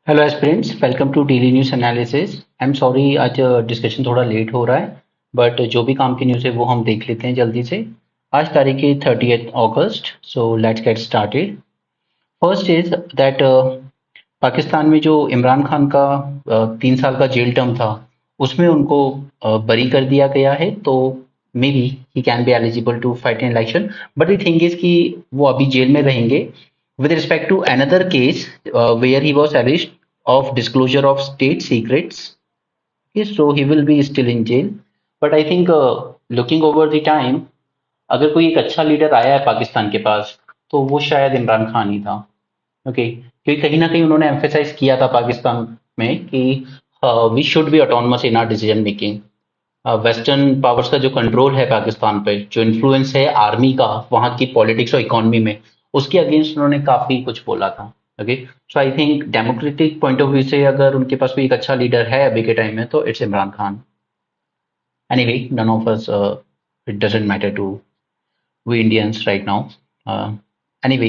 Hello aspirants, welcome to daily news analysis. I am sorry, आज discussion थोड़ा late हो रहा है, बट जो भी काम की न्यूज़ है वो हम देख लेते हैं जल्दी से। आज तारीख है 30 अगस्त, so let's get started. First is that Pakistan में जो इमरान खान का 3 साल का जेल टर्म था, उसमें उनको बरी कर दिया गया है। तो maybe he can be eligible to fight in election, but the thing is कि वो अभी जेल में रहेंगे with respect to another case where he was alleged of disclosure of state secrets. Yes, so he will be still in jail. But I think looking over the time, अगर कोई एक अच्छा leader आया है पाकिस्तान के पास, तो वो शायद इमरान खान ही था। ओके, क्योंकि कहीं ना कहीं उन्होंने एम्फेसाइज किया था पाकिस्तान में कि we should be autonomous in our decision making. Western powers का जो कंट्रोल है पाकिस्तान पे, जो इन्फ्लुएंस है आर्मी का वहां की पॉलिटिक्स और इकोनॉमी में, उसके अगेंस्ट उन्होंने काफी कुछ बोला था। Okay, so I think democratic point of view से अगर उनके पास कोई एक अच्छा लीडर है अभी के टाइम में, तो it's Imran Khan. Anyway, none of us, it doesn't matter to we Indians right now. Anyway,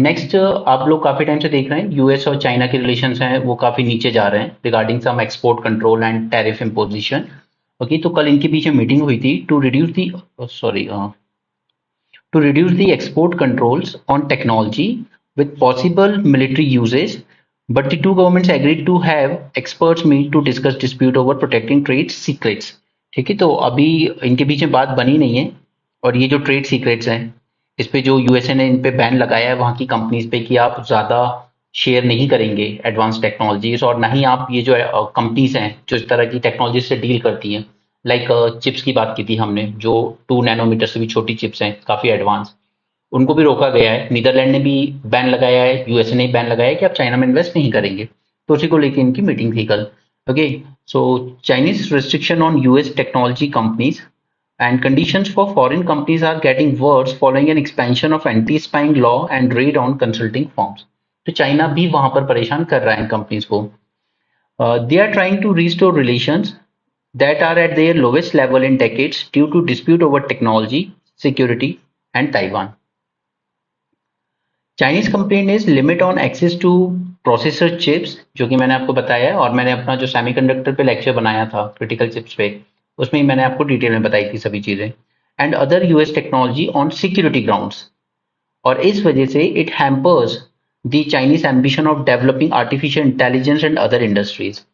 next, आप लोग काफी टाइम से देख रहे हैं यूएस और चाइना के रिलेशंस हैं वो काफी नीचे जा रहे हैं regarding some export control and tariff imposition. Okay, तो कल इनके बीच में मीटिंग हुई थी to reduce the sorry to reduce the export controls on technology with possible military uses, but the two governments agreed to have experts meet to discuss dispute over protecting trade secrets। ठीक है, तो अभी इनके बीच में बात बनी नहीं है। और ये जो ट्रेड सीक्रेट्स हैं, इस पे जो यूएसए ने इन पे बैन लगाया है वहां की कंपनीज पे कि आप ज्यादा शेयर नहीं करेंगे एडवांस टेक्नोलॉजीज, और ना ही आप ये जो कंपनीज हैं जो इस तरह की टेक्नोलॉजी से डील करती हैं, लाइक चिप्स की बात की थी हमने, जो 2 नैनोमीटर से भी छोटी चिप्स हैं, काफी एडवांस, उनको भी रोका गया है। नीदरलैंड ने भी बैन लगाया है, यूएसए ने बैन लगाया है कि आप चाइना में इन्वेस्ट नहीं करेंगे। तो उसी को लेकर इनकी मीटिंग थी कल। Okay, so Chinese restriction on US technology companies and conditions for foreign companies are getting worse following an expansion of anti-spying law and raid on consulting firms। तो चाइना भी वहां पर परेशान कर रहा है इन कंपनीज को। They are trying to restore relations that are at their lowest level in decades due to dispute over technology, security, and Taiwan। Chinese company ने limit on access to processor chips, जो कि मैंने आपको बताया है, और मैंने अपना जो सेमीकंडक्टर पे लेक्चर बनाया था क्रिटिकल चिप्स पे, उसमें ही मैंने आपको डिटेल में बताई थी सभी चीजें। And other US technology on security grounds, और इस वजह से it hampers the Chinese ambition of developing artificial intelligence and other industries.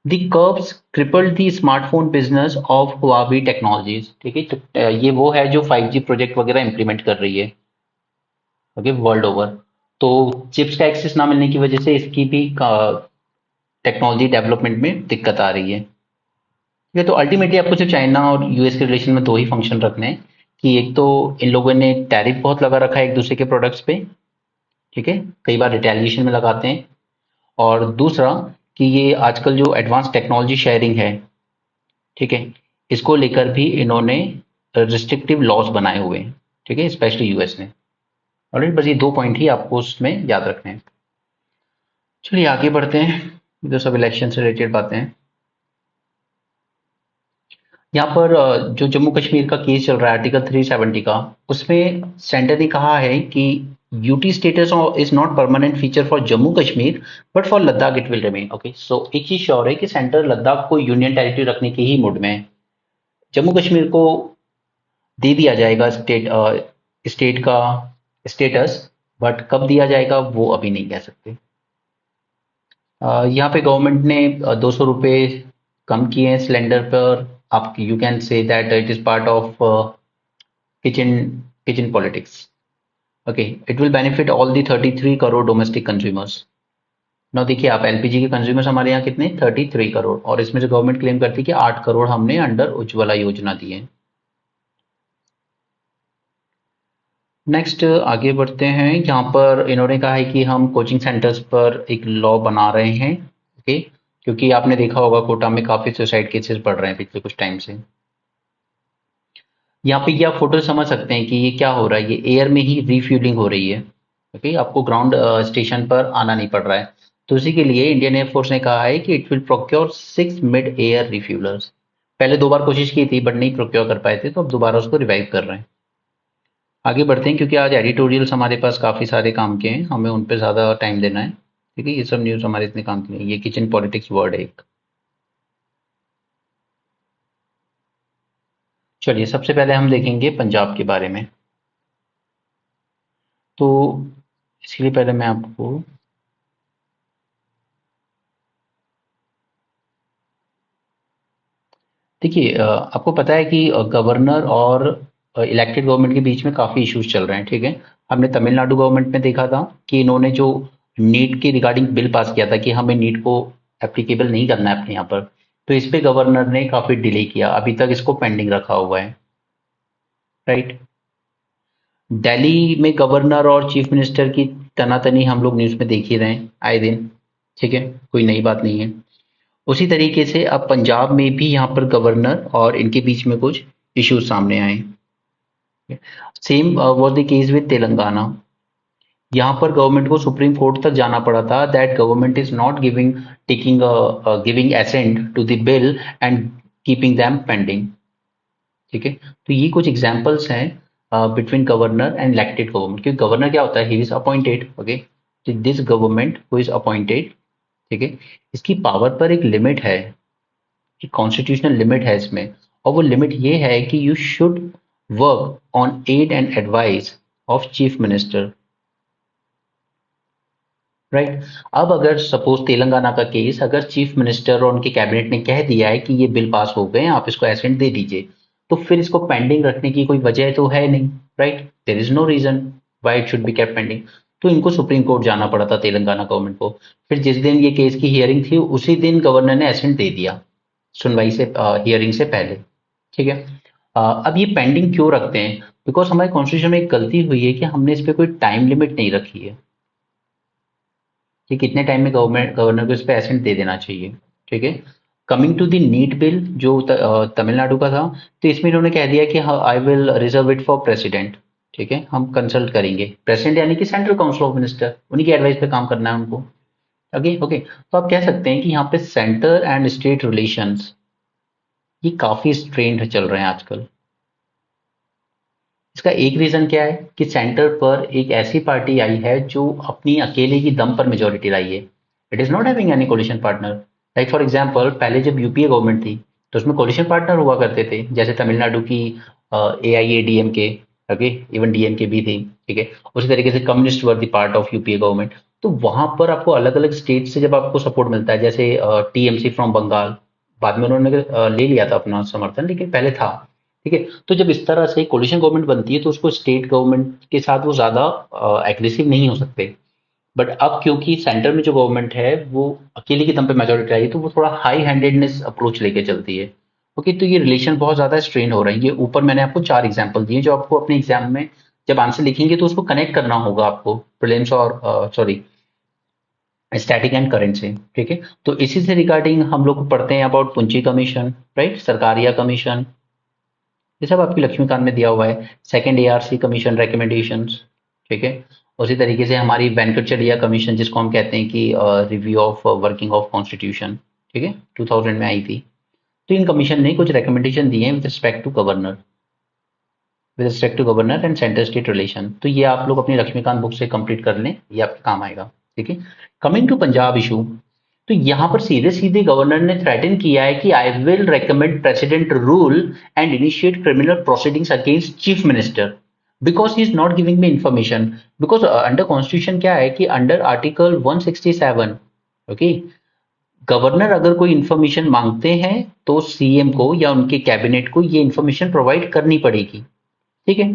The curves crippled the smartphone business of Huawei technologies. ठीक है, तो ये वो है जो 5G प्रोजेक्ट वगैरह इंप्लीमेंट कर रही है, ओके, वर्ल्ड ओवर। तो चिप्स का एक्सेस ना मिलने की वजह से इसकी भी टेक्नोलॉजी डेवलपमेंट में दिक्कत आ रही है। ठीक है, तो अल्टीमेटली आपको सिर्फ चाइना और यूएस के रिलेशन में दो ही फंक्शन रखने हैं कि एक तो इन लोगों ने टैरिफ बहुत लगा रखा है एक दूसरे के प्रोडक्ट्स पे, ठीक है, कई बार रिटेलिएशन में लगाते हैं। और दूसरा कि ये आजकल जो एडवांस टेक्नोलॉजी शेयरिंग है, ठीक है, इसको लेकर भी इन्होंने रिस्ट्रिक्टिव लॉज बनाए हुए हैं। ठीक है, स्पेशली यूएस ने। ऑलराइट, बस ये दो पॉइंट ही आपको उसमें याद रखने हैं। चलिए आगे बढ़ते हैं, जो सब इलेक्शन से रिलेटेड बातें हैं। यहाँ पर जो जम्मू कश्मीर का केस चल रहा है आर्टिकल 370 का, उसमें सेंटर ने कहा है कि UT status is not permanent feature for Jammu Kashmir but for Ladakh it will remain. Okay, so एक चीज श्योर है कि सेंटर लद्दाख को यूनियन टेरिटरी रखने के ही मूड में है। जम्मू कश्मीर को दे दिया जाएगा स्टेट का स्टेटस, बट कब दिया जाएगा वो अभी नहीं कह सकते। यहाँ पे गवर्नमेंट ने 200 रुपये कम किए हैं सिलेंडर पर। आप you can say that it is part of kitchen kitchen politics. Okay, it will benefit all the 33 crore domestic consumers. ना देखिए, आप एलपीजी के कंज्यूमर्स हमारे यहाँ कितने, 33 करोड़, और इसमें से गवर्नमेंट क्लेम करती है कि 8 करोड़ हमने अंडर उज्ज्वला योजना दिए। नेक्स्ट आगे बढ़ते हैं। यहाँ पर इन्होंने कहा है कि हम कोचिंग सेंटर्स पर एक लॉ बना रहे हैं। ओके, क्योंकि आपने देखा होगा कोटा में काफी सुसाइड केसेस बढ़ रहे हैं पिछले कुछ टाइम से। यहाँ पे ये आप फोटो समझ सकते हैं कि ये क्या हो रहा है, ये एयर में ही रिफ्यूलिंग हो रही है। ओके, आपको ग्राउंड स्टेशन पर आना नहीं पड़ रहा है। तो इसी के लिए इंडियन एयरफोर्स ने कहा है कि it will procure 6 mid air refuellers. पहले 2 बार कोशिश की थी बट नहीं प्रोक्योर कर पाए थे, तो अब दोबारा उसको रिवाइव कर रहे हैं। आगे बढ़ते हैं, क्योंकि आज एडिटोरियल्स हमारे पास काफ़ी सारे काम के हैं, हमें उन पे ज़्यादा टाइम देना है। ठीक है, ये सब न्यूज़ हमारे इतने काम की नहीं। ये किचन पॉलिटिक्स वर्ड है एक। चलिए सबसे पहले हम देखेंगे पंजाब के बारे में। तो इसके लिए पहले मैं आपको देखिए आपको पता है कि गवर्नर और इलेक्टेड गवर्नमेंट के बीच में काफ़ी इश्यूज चल रहे हैं। ठीक है, हमने तमिलनाडु गवर्नमेंट में देखा था कि इन्होंने जो नीट के रिगार्डिंग बिल पास किया था कि हमें नीट को एप्लीकेबल नहीं करना है अपने यहाँ पर, तो इस पे गवर्नर ने काफ़ी डिले किया, अभी तक इसको पेंडिंग रखा हुआ है। राइट। दिल्ली में गवर्नर और चीफ मिनिस्टर की तनातनी हम लोग न्यूज़ में देख ही रहे हैं आए दिन। ठीक है, कोई नई बात नहीं है। उसी तरीके से अब पंजाब में भी यहाँ पर गवर्नर और इनके बीच में कुछ इश्यूज सामने आए। Same was the case with Telangana. यहाँ पर गवर्नमेंट को सुप्रीम कोर्ट तक जाना पड़ा था that government is not giving taking giving assent to the bill and keeping them pending. ठीक है, तो ये कुछ एग्जांपल्स हैं between governor and elected government. क्योंकि गवर्नर क्या होता है, he is appointed. Okay, this government who is appointed, ठीक है, इसकी पावर पर एक लिमिट है, एक कॉन्स्टिट्यूशनल लिमिट है इसमें। और वो लिमिट ये है कि you should work on aid and advice of chief minister. Right. अब अगर सपोज तेलंगाना का केस, अगर चीफ मिनिस्टर और उनके कैबिनेट ने कह दिया है कि ये बिल पास हो गए, आप इसको एसेंट दे दीजिए, तो फिर इसको पेंडिंग रखने की कोई वजह तो है नहीं। Right, there is no reason why it should be kept pending. तो इनको सुप्रीम कोर्ट जाना पड़ा था तेलंगाना गवर्नमेंट को। फिर जिस दिन ये केस की हियरिंग थी उसी दिन गवर्नर ने एसेंट दे दिया, सुनवाई से हियरिंग से पहले। ठीक है, अब ये पेंडिंग क्यों रखते हैं? बिकॉज हमारे कॉन्स्टिट्यूशन में एक गलती हुई है कि हमने इस पे कोई टाइम लिमिट नहीं रखी है कि कितने टाइम में गवर्नमेंट गवर्नर को इस पे एसेंट दे देना चाहिए। ठीक है, coming to the NEET bill जो तमिलनाडु का था, तो इसमें इन्होंने कह दिया कि I will reserve it for president. ठीक है, हम कंसल्ट करेंगे प्रेसिडेंट यानी कि सेंट्रल काउंसिल ऑफ मिनिस्टर, उन्हीं की एडवाइस पे काम करना है उनको। ओके ओके, तो आप कह सकते हैं कि यहाँ पे सेंटर एंड स्टेट रिलेशंस ये काफी स्ट्रेन्ड चल रहे हैं आजकल। इसका एक रीजन क्या है कि सेंटर पर एक ऐसी पार्टी आई है जो अपनी अकेले की दम पर मेजोरिटी लाई है। It is not having any coalition partner. Like for example, पहले जब यूपीए गवर्नमेंट थी तो उसमें कोलिशन पार्टनर हुआ करते थे, जैसे तमिलनाडु की AIADMK। ओके, इवन डीएमके भी थी। ठीक है, उसी तरीके से communist were the part of UPA government. तो वहां पर आपको अलग अलग स्टेट से जब आपको सपोर्ट मिलता है, जैसे TMC फ्रॉम बंगाल, बाद में उन्होंने ले लिया था अपना समर्थन, लेकिन पहले था। ठीक है, तो जब इस तरह से कोलिशन गवर्नमेंट बनती है तो उसको स्टेट गवर्नमेंट के साथ वो ज्यादा एग्रेसिव नहीं हो सकते। बट अब क्योंकि सेंटर में जो गवर्नमेंट है वो अकेले की दम पे मेजोरिटी आई है, तो वो थोड़ा हाई हैंडेडनेस अप्रोच लेके चलती है। ओके, तो ये रिलेशन बहुत ज्यादा स्ट्रेन हो रहे हैं। ये ऊपर मैंने आपको 4 एग्जाम्पल दिए जो आपको अपने एग्जाम में जब आंसर लिखेंगे तो उसको कनेक्ट करना होगा आपको प्रीलिम्स और सॉरी स्टैटिक एंड करंट से। ठीक है, तो इसी से रिगार्डिंग हम लोग पढ़ते हैं about पुंची commission, right, Sarkaria commission, ये सब आपकी लक्ष्मीकांत में दिया हुआ है। Second ARC commission recommendations. ठीक है, उसी तरीके से हमारी वेंकटचलिया कमीशन जिसको हम कहते हैं कि review of working of constitution, ठीक है, 2000 में आई थी। तो इन कमीशन ने कुछ रिकमेंडेशन दिए हैं with respect to governor and centre state relation. तो ये आप लोग अपनी लक्ष्मीकांत बुक से कंप्लीट कर लें, ये आपके काम आएगा। ठीक है, कमिंग टू पंजाब इशू, तो यहां पर सीधे सीधे गवर्नर ने थ्रेटन किया है कि I will recommend president rule and initiate criminal proceedings against chief minister because he is not giving me information. Because under constitution क्या है कि अंडर आर्टिकल 167, ओके, गवर्नर अगर कोई इंफॉर्मेशन मांगते हैं तो सीएम को या उनके कैबिनेट को ये इंफॉर्मेशन प्रोवाइड करनी पड़ेगी। ठीक है,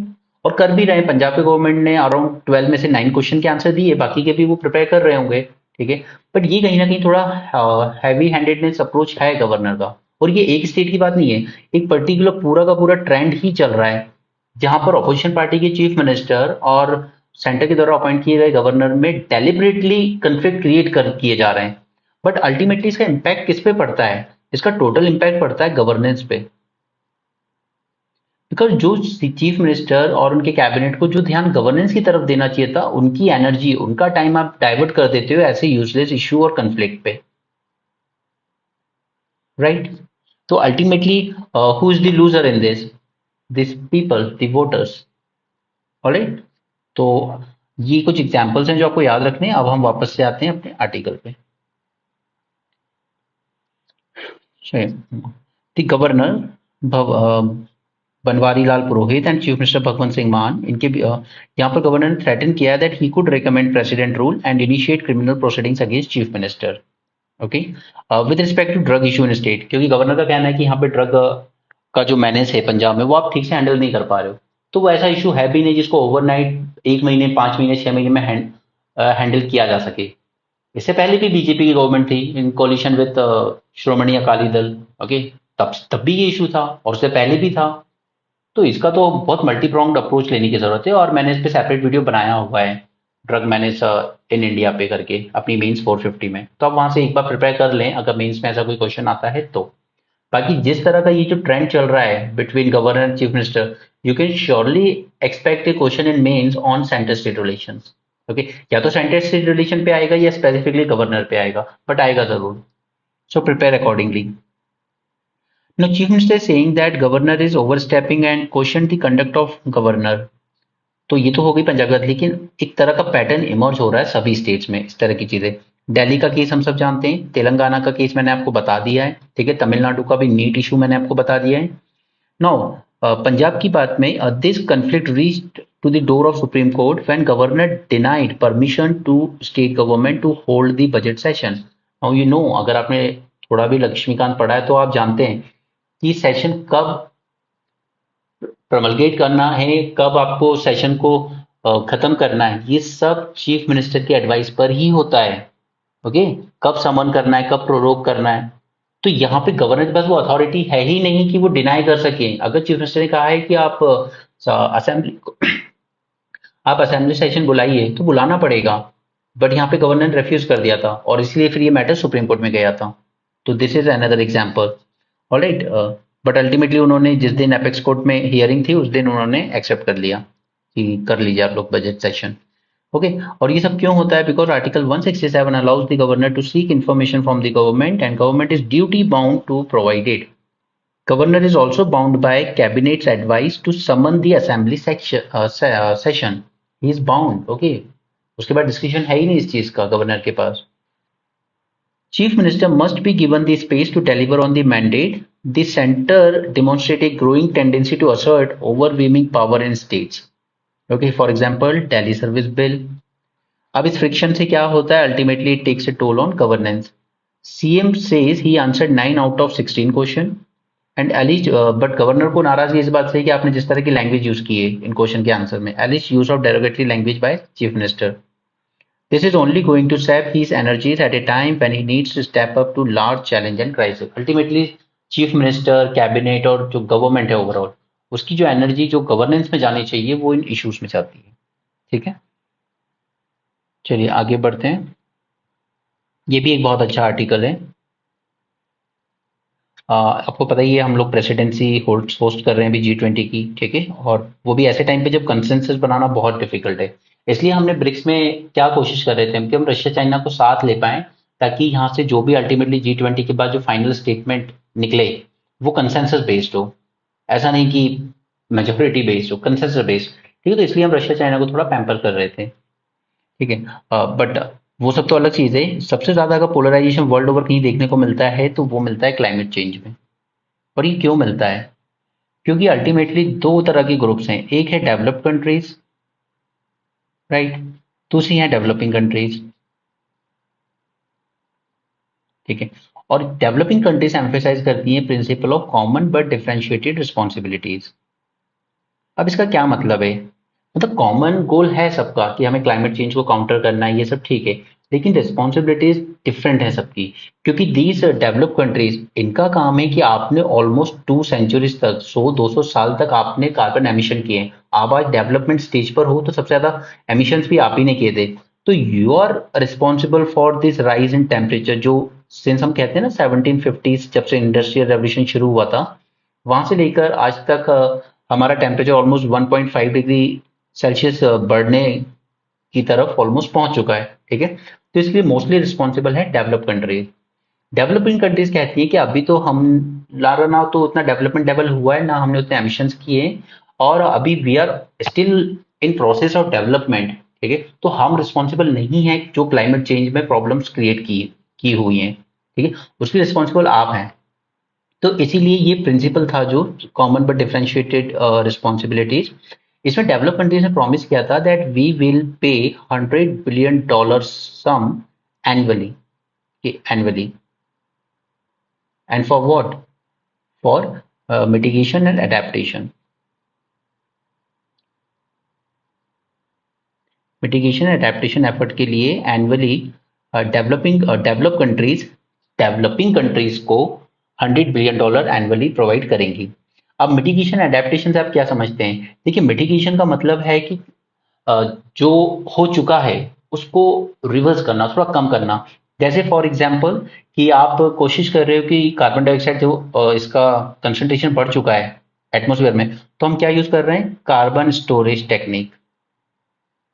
और कर भी रहे हैं। पंजाब के गवर्नमेंट ने अराउंड 12 में से 9 क्वेश्चन के आंसर दिए, बाकी के भी वो प्रिपेयर कर रहे होंगे। ठीक है, बट ये कहीं ना कहीं थोड़ा हैवी हैंडेडनेस अप्रोच है गवर्नर का। और ये एक स्टेट की बात नहीं है, एक पर्टिकुलर पूरा का पूरा ट्रेंड ही चल रहा है जहां पर अपोजिशन पार्टी के चीफ मिनिस्टर और सेंटर के द्वारा अपॉइंट किए गए गवर्नर में डेलिबरेटली कंफ्लिक्ट क्रिएट कर किए जा रहे हैं। बट अल्टीमेटली इसका इम्पैक्ट किस पे पड़ता है? इसका टोटल इम्पैक्ट पड़ता है गवर्नेंस पे। बिकॉज जो चीफ मिनिस्टर और उनके कैबिनेट को जो ध्यान गवर्नेंस की तरफ देना चाहिए था, उनकी एनर्जी, उनका टाइम आप डाइवर्ट कर देते हो ऐसे यूजलेस इश्यू और कंफ्लिक्ट पे। राइट, तो ultimately who is the loser in this? This people, the voters. Alright, तो ये कुछ एग्जाम्पल्स हैं जो आपको याद रखने हैं। अब हम वापस से आते हैं अपने आर्टिकल पे। The governor Banwari Lal Purohit and chief minister Bhagwant Singh Mann, इनके यहाँ पर गवर्नर ने थ्रेटन किया that he could recommend president rule and initiate criminal proceedings against chief minister. Okay, with respect to drug issue in state, क्योंकि गवर्नर का कहना है कि यहाँ पे ड्रग का जो मैनेज है पंजाब में वो आप ठीक से हैंडल नहीं कर पा रहे हो। तो वो ऐसा इशू है भी नहीं जिसको ओवरनाइट 1 महीने, 5 महीने, 6 महीने में हैंडल किया जा सके। इससे पहले भी बीजेपी की गवर्नमेंट थी इन collision with Shiromani Akali Dal. Okay, तब भी ये इशू था और उससे पहले भी था। तो इसका तो बहुत मल्टी प्रोंग्ड अप्रोच लेने की जरूरत है, और मैंने इस पे सेपरेट वीडियो बनाया हुआ है, ड्रग मैनेज इन इंडिया पे करके, अपनी मेंस 450 में। तो आप वहां से एक बार प्रिपेयर कर लें अगर मेंस में ऐसा कोई क्वेश्चन आता है तो। बाकी जिस तरह का ये जो ट्रेंड चल रहा है between governor and chief minister, you can surely expect a question in mains on centre state relation. Okay, या तो सेंटर स्टेट रिलेशन पे आएगा या स्पेसिफिकली गवर्नर पे आएगा, बट आएगा जरूर। So prepare accordingly. Now, Chief Minister is saying that governor is overstepping and questioned the conduct of governor. तो ये तो हो गई पंजाब की, लेकिन एक तरह का पैटर्न इमर्ज हो रहा है सभी स्टेट्स में इस तरह की चीजें। दिल्ली का केस हम सब जानते हैं, तेलंगाना का केस मैंने आपको बता दिया है, ठीक है, तमिलनाडु का भी नीट इशू मैंने आपको बता दिया है। नाउ पंजाब की बात में, this conflict reached to the door of supreme court when governor denied permission to state government to hold the budget session. Now you know, अगर आपने थोड़ा भी लक्ष्मीकांत पढ़ा है तो आप जानते हैं कि सेशन कब प्रमलगेट करना है, कब आपको सेशन को खत्म करना है, ये सब चीफ मिनिस्टर की एडवाइस पर ही होता है। ओके, कब समन करना है, कब प्रोरोग करना है। तो यहाँ पे गवर्नर के पास वो अथॉरिटी है ही नहीं कि वो डिनाई कर सके। अगर चीफ मिनिस्टर ने कहा है कि आप असेंबली आप असेंबली सेशन बुलाइए तो बुलाना पड़ेगा, बट यहाँ पे गवर्नर ने रिफ्यूज कर दिया था और इसलिए फिर ये मैटर सुप्रीम कोर्ट में गया था। तो this is another example. Alright, but ultimately उन्होंने जिस दिन एपेक्स कोर्ट में हियरिंग थी उस दिन उन्होंने एक्सेप्ट कर लिया कि कर लीजिए आप लोग बजट सेशन। ओके, और ये सब क्यों होता है? Because article 167 allows the governor to seek information from the government and government is duty bound to provide it. Governor is also bound by cabinet's advice to summon the assembly session. He is bound. Okay, उसके बाद discussion है ही नहीं इस चीज का governor के पास। Chief Minister must be given the space to deliver on the mandate. The center demonstrate a growing tendency to assert overwhelming power in states. Okay, for example, Delhi Service Bill. अब इस friction से क्या होता है? Ultimately, it takes a toll on governance. CM says he answered 9 out of 16 question. And alleges, but governor को नाराजगी इस बात से कि आपने जिस तरह की लैंग्वेज यूज की है इन क्वेश्चन के आंसर में, alleges use of derogatory language by chief minister. This is only going to sap his energies at a time when he needs to step up to large challenge and crisis. Ultimately, chief minister, cabinet और जो government है overall, उसकी जो energy जो governance में जानी चाहिए वो इन इश्यूज में जाती है। ठीक है, चलिए आगे बढ़ते हैं। ये भी एक बहुत अच्छा आर्टिकल है। आपको पता ही है हम लोग प्रेसिडेंसी होस्ट कर रहे हैं अभी G20 की, ठीक है, और वो भी ऐसे टाइम पे जब कंसेंसस बनाना बहुत डिफिकल्ट है। इसलिए हमने ब्रिक्स में क्या कोशिश कर रहे थे कि हम रशिया चाइना को साथ ले पाएं, ताकि यहाँ से जो भी अल्टीमेटली G20 के बाद जो फाइनल स्टेटमेंट निकले वो कंसेंसस बेस्ड हो, ऐसा नहीं कि मेजोरिटी बेस्ड हो, कंसेंसस बेस्ड। ठीक है, तो इसलिए हम रशिया चाइना को थोड़ा पैम्पर कर रहे थे। ठीक है, बट वो सब तो अलग चीज है। सबसे ज्यादा अगर पोलराइजेशन वर्ल्ड ओवर कहीं देखने को मिलता है तो वो मिलता है क्लाइमेट चेंज में। और ये क्यों मिलता है? क्योंकि अल्टीमेटली दो तरह के ग्रुप्स हैं, एक है डेवलप्ड कंट्रीज, राइट, दूसरी है डेवलपिंग कंट्रीज। ठीक है, और डेवलपिंग कंट्रीज एम्फेसाइज करती हैं principle of common but differentiated responsibilities. अब इसका क्या मतलब है? मतलब कॉमन गोल है सबका कि हमें क्लाइमेट चेंज को काउंटर करना है, ये सब ठीक है, लेकिन रिस्पॉन्सिबिलिटीज डिफरेंट है सबकी। क्योंकि दीज डेवलप कंट्रीज, इनका काम है कि आपने ऑलमोस्ट 2 सेंचुरीज तक, 100-200 साल तक आपने कार्बन एमिशन किए हैं। आप आज डेवलपमेंट स्टेज पर हो तो सबसे ज्यादा एमिशन भी आप ही ने किए थे। तो you are responsible for this rise in temperature, जो सिंस हम कहते हैं ना 1750 जब से इंडस्ट्रियल रेवोल्यूशन शुरू हुआ था, वहां से लेकर आज तक हमारा टेम्परेचर ऑलमोस्ट 1.5 डिग्री सेल्सियस बढ़ने की तरफ ऑलमोस्ट पहुंच चुका है। ठीक है, तो इसलिए मोस्टली रिस्पॉन्सिबल है डेवलप कंट्रीज। डेवलपिंग कंट्रीज कहती है कि अभी तो हम ना तो उतना डेवलपमेंट लेवल हुआ है, ना हमने उतने एमिशंस किए, और अभी we are still in process of development. ठीक है, तो हम रिस्पॉन्सिबल नहीं है जो क्लाइमेट चेंज में प्रॉब्लम्स क्रिएट की हुई हैं, ठीक है, उसकी रिस्पॉन्सिबल आप हैं। तो इसीलिए ये प्रिंसिपल था जो कॉमन बट डिफरेंशिएटेड रिस्पॉन्सिबिलिटीज। इसमें डेवलप कंट्रीज ने प्रॉमिस किया था that we will pay $100 billion some annually, annually, and for what, for mitigation and adaptation. Mitigation adaptation effort के लिए एनुअली डेवलपिंग कंट्रीज को $100 बिलियन एनुअली प्रोवाइड करेंगी। अब mitigation adaptation से आप क्या समझते हैं? देखिए, मिटिगेशन का मतलब है कि जो हो चुका है उसको रिवर्स करना, थोड़ा कम करना। जैसे फॉर एग्जाम्पल कि आप कोशिश कर रहे हो कि कार्बन डाइऑक्साइड जो इसका कंसंट्रेशन बढ़ चुका है एटमोसफेयर में, तो हम क्या यूज कर रहे हैं? कार्बन स्टोरेज टेक्निक,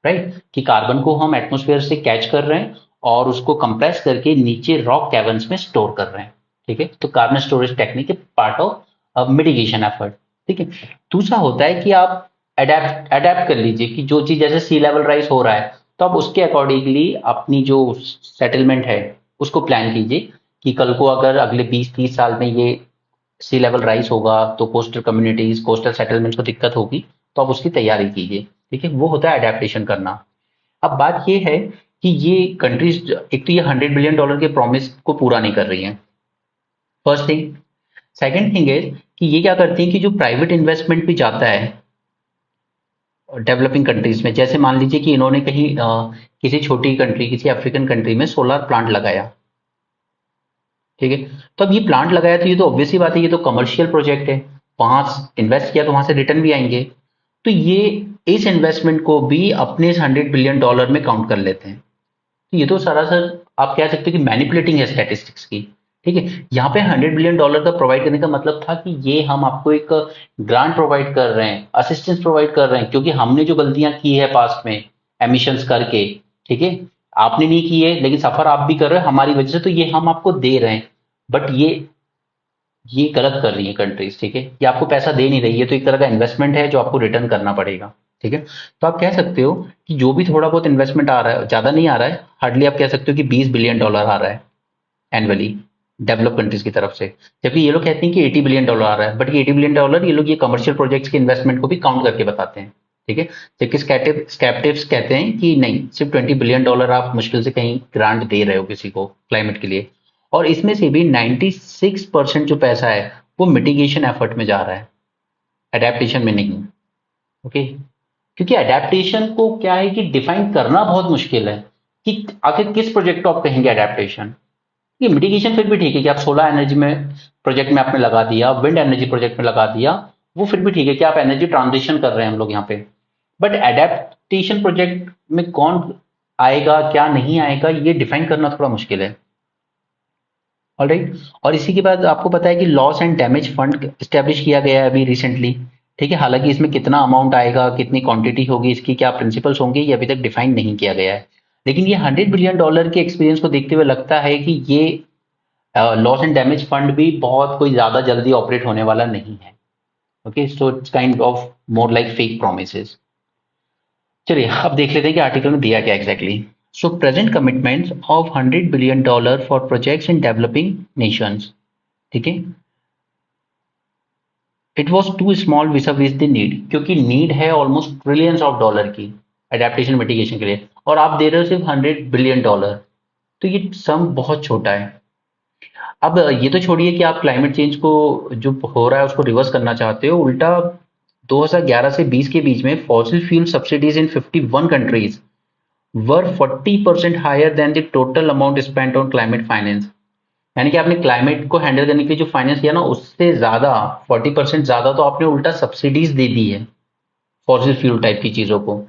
राइट, कि कार्बन को हम एटमॉस्फेयर से कैच कर रहे हैं और उसको कंप्रेस करके नीचे रॉक कैवर्न्स में स्टोर कर रहे हैं, ठीक है, तो कार्बन स्टोरेज टेक्निक है पार्ट ऑफ मिटिगेशन एफर्ट, ठीक है। दूसरा होता है कि आप अडेप्ट कर लीजिए कि जो चीज जैसे सी लेवल राइज हो रहा है, तो आप उसके अकॉर्डिंगली अपनी जो सेटलमेंट है उसको प्लान कीजिए कि कल को अगर अगले 20-30 साल में ये सी लेवल राइज होगा तो कोस्टल कम्युनिटीज, कोस्टल सेटलमेंट्स को दिक्कत होगी, तो आप उसकी तैयारी कीजिए, ठीक है, वो होता है अडेप्टेशन करना। अब बात ये है कि ये कंट्रीज एक तो ये $100 बिलियन के प्रॉमिस को पूरा नहीं कर रही हैं, first thing. Second thing is कि ये क्या करती हैं कि जो प्राइवेट इन्वेस्टमेंट भी जाता है डेवलपिंग कंट्रीज में, जैसे मान लीजिए कि इन्होंने कहीं किसी छोटी कंट्री, किसी अफ्रीकन कंट्री में सोलर प्लांट लगाया, ठीक है, तो अब ये प्लांट लगाया तो ये तो ऑब्वियस ही बात है, ये तो कमर्शियल प्रोजेक्ट है, वहां इन्वेस्ट किया तो वहां से रिटर्न भी आएंगे, तो ये इस इन्वेस्टमेंट को भी अपने इस $100 बिलियन में काउंट कर लेते हैं। तो ये तो सरासर आप कह सकते हो कि मैनिपुलेटिंग है स्टैटिस्टिक्स की, ठीक है। यहाँ पे $100 बिलियन का प्रोवाइड करने का मतलब था कि ये हम आपको एक ग्रांट प्रोवाइड कर रहे हैं, असिस्टेंस प्रोवाइड कर रहे हैं, क्योंकि हमने जो गलतियां की है पास्ट में एमिशंस करके, ठीक है, आपने नहीं की है लेकिन सफर आप भी कर रहे हो हमारी वजह से, तो ये हम आपको दे रहे हैं। बट ये गलत कर रही है कंट्रीज, ठीक है, ये आपको पैसा दे नहीं रही है, तो एक तरह का इन्वेस्टमेंट है जो आपको रिटर्न करना पड़ेगा, ठीक है। तो आप कह सकते हो कि जो भी थोड़ा बहुत इन्वेस्टमेंट आ रहा है, ज्यादा नहीं आ रहा है, हार्डली आप कह सकते हो कि $20 बिलियन आ रहा है एनुअली डेवलप कंट्रीज की तरफ से, जबकि ये लोग कहते हैं कि $80 बिलियन आ रहा है, बट ये $80 बिलियन ये लोग ये कमर्शियल प्रोजेक्ट्स के इन्वेस्टमेंट को भी काउंट करके बताते हैं, ठीक है। जबकि स्कैप्टिव्स कहते हैं कि नहीं, सिर्फ $20 बिलियन आप मुश्किल से कहीं ग्रांट दे रहे हो किसी को क्लाइमेट के लिए, और इसमें से भी 96% जो पैसा है वो मिटिगेशन एफर्ट में जा रहा है, अडेप्टेशन में नहीं, ओके। क्योंकि अडेप्टेशन को क्या है कि डिफाइन करना बहुत मुश्किल है कि आखिर किस प्रोजेक्ट को आप कहेंगे अडेप्टेशन। ये मिटिगेशन फिर भी ठीक है कि आप सोलर एनर्जी में प्रोजेक्ट में आपने लगा दिया, विंड एनर्जी प्रोजेक्ट में लगा दिया, वो फिर भी ठीक है कि आप एनर्जी ट्रांजिशन कर रहे हैं हम लोग यहाँ पे। बट एडेप्टेशन प्रोजेक्ट में कौन आएगा क्या नहीं आएगा ये डिफाइन करना थोड़ा मुश्किल है, ऑलराइट। और इसी के बाद आपको पता है कि loss and damage fund establish किया गया है अभी रिसेंटली, ठीक है। हालांकि इसमें कितना अमाउंट आएगा, कितनी क्वांटिटी होगी, इसकी क्या प्रिंसिपल्स होंगे, ये अभी तक डिफाइन नहीं किया गया है। लेकिन ये $100 बिलियन के एक्सपीरियंस को देखते हुए लगता है कि ये लॉस एंड डैमेज फंड भी बहुत कोई ज्यादा जल्दी ऑपरेट होने वाला नहीं है, okay. So it's kind of more like fake promises. चलिए अब देख लेते हैं कि आर्टिकल में दिया क्या exactly. So present commitments of $100 billion for projects in developing nations, ठीक है। It was too small with the need, क्योंकि नीड है ऑलमोस्ट ट्रिलियंस ऑफ डॉलर की एडेप्टेशन मिटिगेशन के लिए, और आप दे रहे हो सिर्फ $100 बिलियन, तो ये सम बहुत छोटा है। अब ये तो छोड़िए कि आप क्लाइमेट चेंज को जो हो रहा है उसको रिवर्स करना चाहते हो, उल्टा 2011 से 20 के बीच में fossil fuel subsidies in 51 countries were 40% higher than the total amount spent on climate finance. यानी कि आपने क्लाइमेट को हैंडल करने के लिए जो फाइनेंस किया ना, उससे ज्यादा 40% ज्यादा तो आपने उल्टा सब्सिडीज दे दी है फॉसिल फ्यूल टाइप की चीजों को,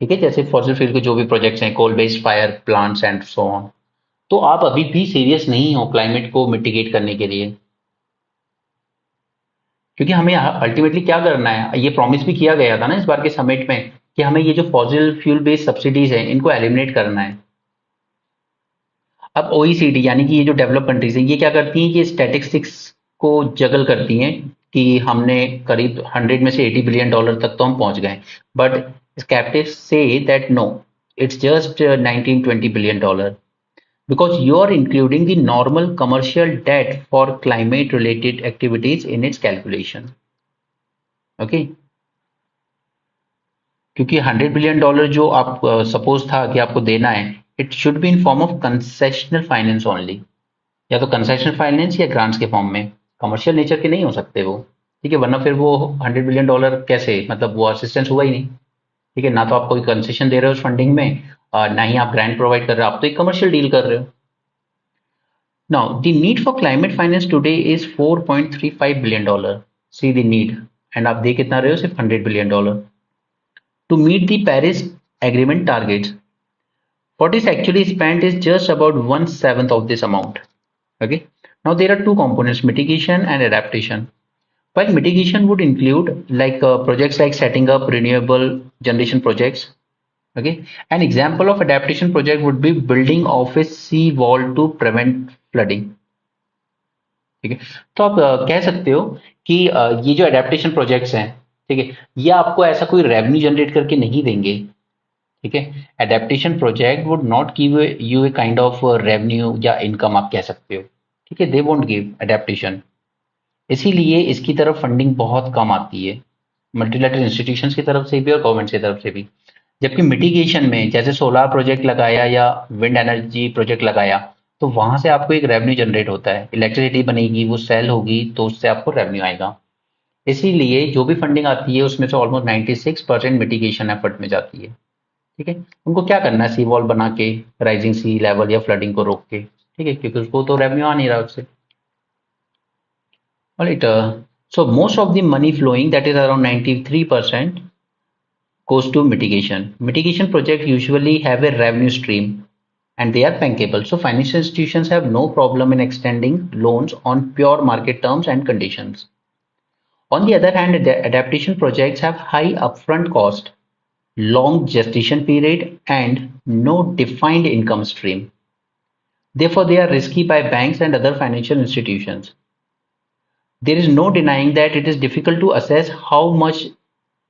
ठीक है, जैसे फॉसिल फ्यूल के जो भी प्रोजेक्ट्स हैं, coal based fire plants and so on. तो आप अभी भी सीरियस नहीं हो क्लाइमेट को मिटिगेट करने के लिए, क्योंकि हमें अल्टीमेटली क्या करना है, ये प्रॉमिस भी किया गया था ना इस बार के समिट में कि हमें ये जो फॉसिल फ्यूल बेस्ड सब्सिडीज है इनको एलिमिनेट करना है। अब ओईसीडी यानी कि ये जो डेवलप कंट्रीज है ये क्या करती हैं कि स्टैटिस्टिक्स को जगल करती हैं कि हमने करीब 100 में से $80 बिलियन तक तो हम पहुंच गए, but Skeptics say that no, it's just 19-20 billion dollar because you are including the normal commercial debt for climate related activities in its calculation. Okay, क्योंकि $100 बिलियन जो आप सपोज था कि आपको देना है, it should be in form of concessional finance only, या तो कंसेशनल फाइनेंस या ग्रांट्स के फॉर्म में, कमर्शियल नेचर के नहीं हो सकते वो। ठीक है, वरना फिर वो $100 बिलियन कैसे, मतलब वो असिस्टेंस हुआ ही नहीं। ठीक है, ना तो आप कोई कंसेशन दे रहे हो उस फंडिंग में, और ना ही आप ग्रांट प्रोवाइड कर रहे हो, आप तो एक कमर्शियल डील कर रहे हो। Now, the need for climate finance today is $4.35 billion. See the need, and आप दे कितना रहे हो, सिर्फ $100 billion to meet the Paris Agreement targets. What is actually spent is just about 1/7 of this amount. Okay. Now there are two components: mitigation and adaptation. While mitigation would include like projects like setting up renewable generation projects. Okay. An example of adaptation project would be building of a sea wall to prevent flooding. ठीक है, तो आप कह सकते हो कि ये जो एडेप्टेशन प्रोजेक्ट्स हैं, ठीक है, ये आपको ऐसा कोई रेवेन्यू जनरेट करके नहीं देंगे। ठीक है, adaptation project would not give U a kind of revenue या इनकम, आप कह सकते हो। ठीक है, दे वोंट गिव एडेप्टेशन, इसीलिए इसकी तरफ फंडिंग बहुत कम आती है, मल्टीलैटरल इंस्टीट्यूशंस की तरफ से भी और गवर्नमेंट की तरफ से भी। जबकि मिटिगेशन में जैसे सोलर प्रोजेक्ट लगाया या विंड एनर्जी प्रोजेक्ट लगाया, तो वहां से आपको एक रेवेन्यू जनरेट होता है, इलेक्ट्रिसिटी बनेगी, वो सेल होगी, तो उससे आपको रेवेन्यू आएगा। इसीलिए जो भी फंडिंग आती है उसमें से ऑलमोस्ट 96% मिटिगेशन एफर्ट में जाती है। ठीक है, उनको क्या करना है, सी वॉल बना के राइजिंग सी लेवल या फ्लडिंग को रोक के। ठीक है, क्योंकि उसको तो रेवेन्यू आ नहीं रहा उससे। Alright, so most of the money flowing, that is around 93%, goes to mitigation. Mitigation projects usually have a revenue stream and they are bankable. So financial institutions have no problem in extending loans on pure market terms and conditions. On the other hand, the adaptation projects have high upfront cost, long gestation period, and no defined income stream. Therefore, they are risky by banks and other financial institutions. There is no denying that it is difficult to assess how much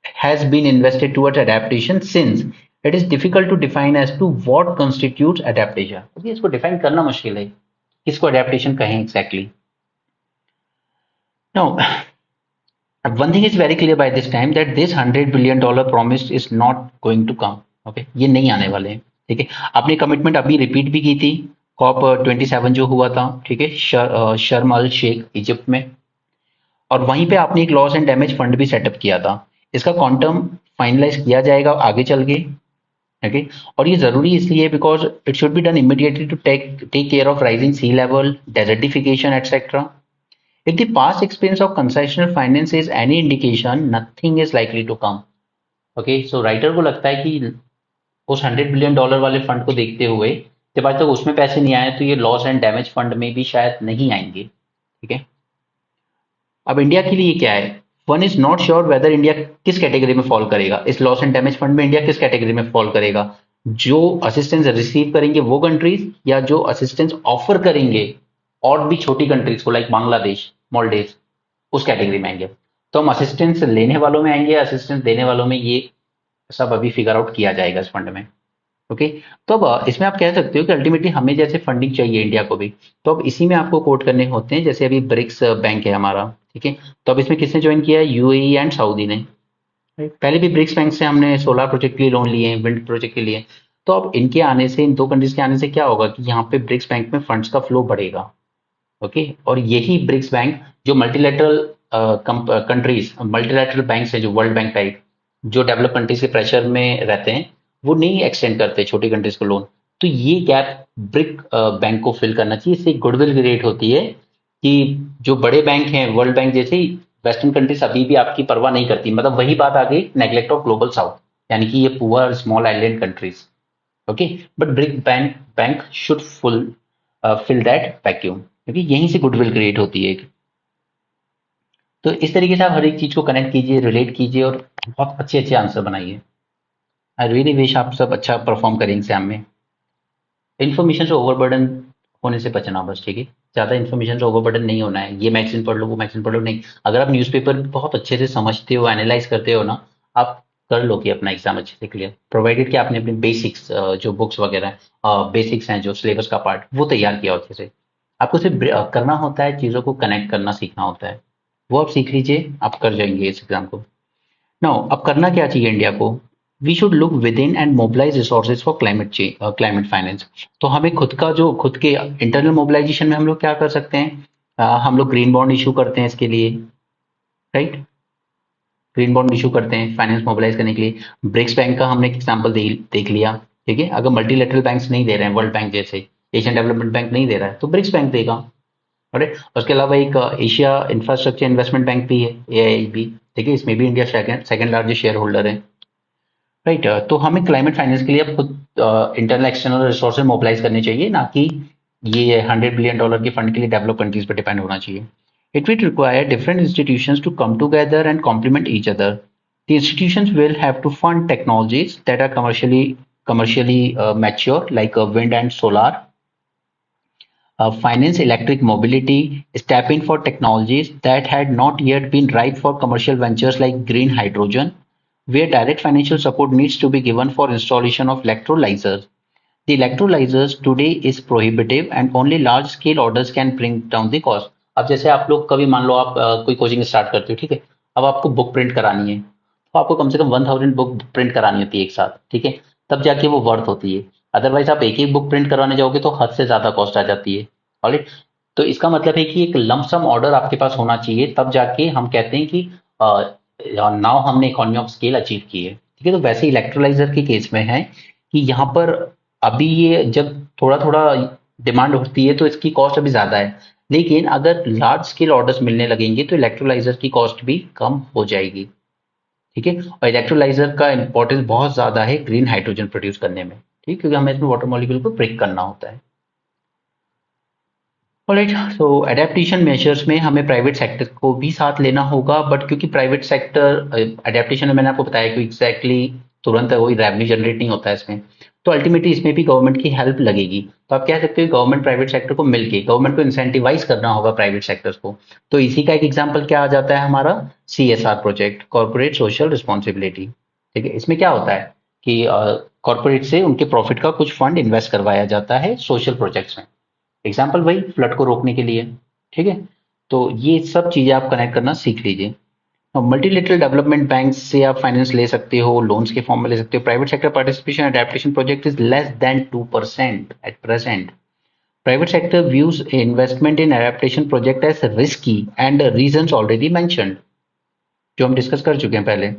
has been invested towards adaptation, since it is difficult to define as to what constitutes adaptation. क्योंकि इसको define करना मुश्किल है, किसको adaptation कहें exactly. Now, one thing is very clear by this time that this $100 billion promise is not going to come. Okay, ये नहीं आने वाले हैं। ठीक है, आपने कमिटमेंट अभी रिपीट भी की थी, COP 27 जो हुआ था, ठीक है, शर्म अल शेख इजिप्ट में, और वहीं पे आपने एक लॉस एंड डैमेज फंड भी सेटअप किया था। इसका क्वांटम फाइनलाइज किया जाएगा आगे चल के। ओके, और ये जरूरी इसलिए because it should be done immediately to take care of rising sea level, desertification etcetera. If the past experience of concessional finance is any indication, nothing is likely to come. Okay, so writer को लगता है कि उस $100 billion वाले fund को देखते हुए जब आज तक उसमें पैसे नहीं आए, तो ये लॉस एंड डैमेज फंड में भी शायद नहीं आएंगे। ठीक है, अब इंडिया के लिए क्या है, one is not sure whether India किस कैटेगरी में फॉल करेगा। इस लॉस एंड डैमेज फंड में इंडिया किस कैटेगरी में फॉल करेगा, जो असिस्टेंस रिसीव करेंगे वो कंट्रीज, या जो असिस्टेंस ऑफर करेंगे और भी छोटी कंट्रीज को लाइक बांग्लादेश, मॉलडीव्स, उस कैटेगरी में आएंगे। तो हम असिस्टेंस लेने वालों में आएंगे, असिस्टेंस देने वालों में, ये सब अभी फिगर आउट किया जाएगा इस फंड में। ओके, तो अब इसमें आप कह सकते हो कि अल्टीमेटली हमें जैसे फंडिंग चाहिए इंडिया को भी, तो अब इसी में आपको कोट करने होते हैं। जैसे अभी ब्रिक्स बैंक है हमारा, ठीक है, तो अब इसमें किसने ज्वाइन किया है, यूएई एंड सऊदी ने। पहले भी ब्रिक्स बैंक से हमने सोलर प्रोजेक्ट के लिए लोन लिए हैं, विंड प्रोजेक्ट के लिए। तो अब इनके आने से, इन दो कंट्रीज के आने से क्या होगा कि यहाँ पे ब्रिक्स बैंक में फंड्स का फ्लो बढ़ेगा। ओके, और यही ब्रिक्स बैंक जो मल्टीलैटरल कंट्रीज, मल्टीलैटरल बैंक है जो वर्ल्ड बैंक टाइप, जो डेवलप कंट्रीज के प्रेशर में रहते हैं, वो नहीं एक्सटेंड करते छोटी कंट्रीज को लोन। तो ये गैप ब्रिक बैंक को फिल करना चाहिए। इससे गुडविल क्रिएट होती है कि जो बड़े बैंक हैं, वर्ल्ड बैंक जैसे, वेस्टर्न कंट्रीज अभी भी आपकी परवाह नहीं करती। मतलब वही बात आ गई नेग्लेक्ट ऑफ ग्लोबल साउथ, यानी कि ये poor small island countries. Okay, but BRIC bank should fill that vacuum, क्योंकि यहीं से गुडविल क्रिएट होती है। तो इस तरीके से आप हर एक चीज को कनेक्ट कीजिए, रिलेट कीजिए और बहुत अच्छे अच्छे आंसर बनाइए। आई रियली विश आप सब अच्छा परफॉर्म करें एग्जाम में। इन्फॉर्मेशन से ओवरबर्डन होने से बचना बस, ठीक है, ज्यादा इन्फॉर्मेशन से ओवरबर्डन नहीं होना है। ये मैगजीन पढ़ लो, वो मैगजीन पढ़ लो, नहीं। अगर आप न्यूज़पेपर बहुत अच्छे से समझते हो, एनालाइज करते हो ना, आप कर लो कि अपना एग्जाम अच्छे से क्लियर, प्रोवाइडेड कि आपने अपने बेसिक्स जो बुक्स वगैरह बेसिक्स हैं, जो सिलेबस का पार्ट वो तैयार किया हो अच्छे से। आपको सिर्फ करना होता है, चीज़ों को कनेक्ट करना सीखना होता है, वो आप सीख लीजिए, आप कर जाएंगे इस एग्जाम को। नाउ अब करना क्या चाहिए इंडिया को? We should look within and mobilise resources for climate change, climate finance. तो हमें खुद के इंटरनल मोबिलाइजेशन में हम लोग क्या कर सकते हैं? हम लोग ग्रीन बॉन्ड इशू करते हैं इसके लिए, राइट? ग्रीन बॉन्ड इशू करते हैं फाइनेंस मोबिलाइज करने के लिए। ब्रिक्स बैंक का हमने एक एग्जाम्पल देख लिया, ठीक है? अगर मल्टीलेटरल बैंक्स नहीं दे रहे हैं, वर्ल्ड बैंक जैसे, एशियन डेवलपमेंट बैंक नहीं दे रहा है, तो ब्रिक्स बैंक देगा। राइट? उसके अलावा एक एशिया इंफ्रास्ट्रक्चर इन्वेस्टमेंट बैंक भी है, AIIB, ठीक है? इसमें भी India second largest share holder है। राइट? तो हमें क्लाइमेट फाइनेंस के लिए अब खुद इंटरनल एक्सटर्नल रिसोर्सेज मोबिलाइज करने चाहिए, ना कि ये $100 बिलियन के फंड के लिए डेवलप कंट्रीज पर डिपेंड होना चाहिए। It will require different institutions to come together and complement each other. The institutions will have to fund technologies that are commercially mature, like wind and solar, finance electric mobility, step in for technologies that had not yet been ripe for commercial ventures like green hydrogen, where direct financial support needs to be given for installation of electrolyzers. The electrolyzers today is prohibitive and only large scale orders can bring down the cost. अब जैसे आप लोग कभी मान लो आप कोई coaching start करते हो, ठीक है? अब आपको बुक प्रिंट करानी है, तो आपको कम से कम 1000 बुक प्रिंट करानी होती है एक साथ, ठीक है? तब जाके वो वर्थ होती है। अदरवाइज आप एक ही बुक प्रिंट करवाने जाओगे तो हद से ज्यादा कॉस्ट आ जाती है। ऑलराइट? तो इसका मतलब है कि एक लमसम ऑर्डर आपके पास होना चाहिए, तब जाके हम कहते हैं कि नाउ हमने इकोनॉमी ऑफ स्केल अचीव की है, ठीक है? तो वैसे इलेक्ट्रोलाइजर के केस में है कि यहाँ पर अभी ये जब थोड़ा थोड़ा डिमांड होती है तो इसकी कॉस्ट अभी ज्यादा है, लेकिन अगर लार्ज स्केल ऑर्डर्स मिलने लगेंगे तो इलेक्ट्रोलाइजर की कॉस्ट भी कम हो जाएगी, ठीक है? और इलेक्ट्रोलाइजर का इंपॉर्टेंस बहुत ज्यादा है ग्रीन हाइड्रोजन प्रोड्यूस करने में, ठीक, क्योंकि हमें इसमें वाटर मॉलिक्यूल को ब्रेक करना होता है। ऑलराइट, सो एडेप्टेशन मेजर्स में हमें प्राइवेट सेक्टर को भी साथ लेना होगा, बट क्योंकि प्राइवेट सेक्टर एडेप्टेशन में मैंने आपको बताया कि एग्जैक्टली तुरंत वही रेवेन्यू जनरेट नहीं होता है इसमें, तो अल्टीमेटली इसमें भी गवर्नमेंट की हेल्प लगेगी। तो आप कह सकते हो गवर्नमेंट प्राइवेट सेक्टर को मिलके गवर्नमेंट को इंसेंटिवाइज करना होगा प्राइवेट सेक्टर्स को। तो इसी का एक एग्जाम्पल क्या आ जाता है हमारा CSR project, corporate social responsibility, ठीक है? इसमें क्या होता है कि कॉर्पोरेट से उनके प्रॉफिट का कुछ फंड इन्वेस्ट करवाया जाता है सोशल प्रोजेक्ट्स में, एग्जाम्पल वही फ्लड को रोकने के लिए, ठीक है? तो ये सब चीजें आप कनेक्ट करना सीख लीजिए। मल्टीलेटरल डेवलपमेंट बैंक से आप फाइनेंस ले सकते हो, लोन्स के फॉर्म में ले सकते हो। Private sector participation adaptation project is less than 2% at present. Private sector views investment in adaptation project as risky and reasons already mentioned, जो हम डिस्कस कर चुके हैं पहले।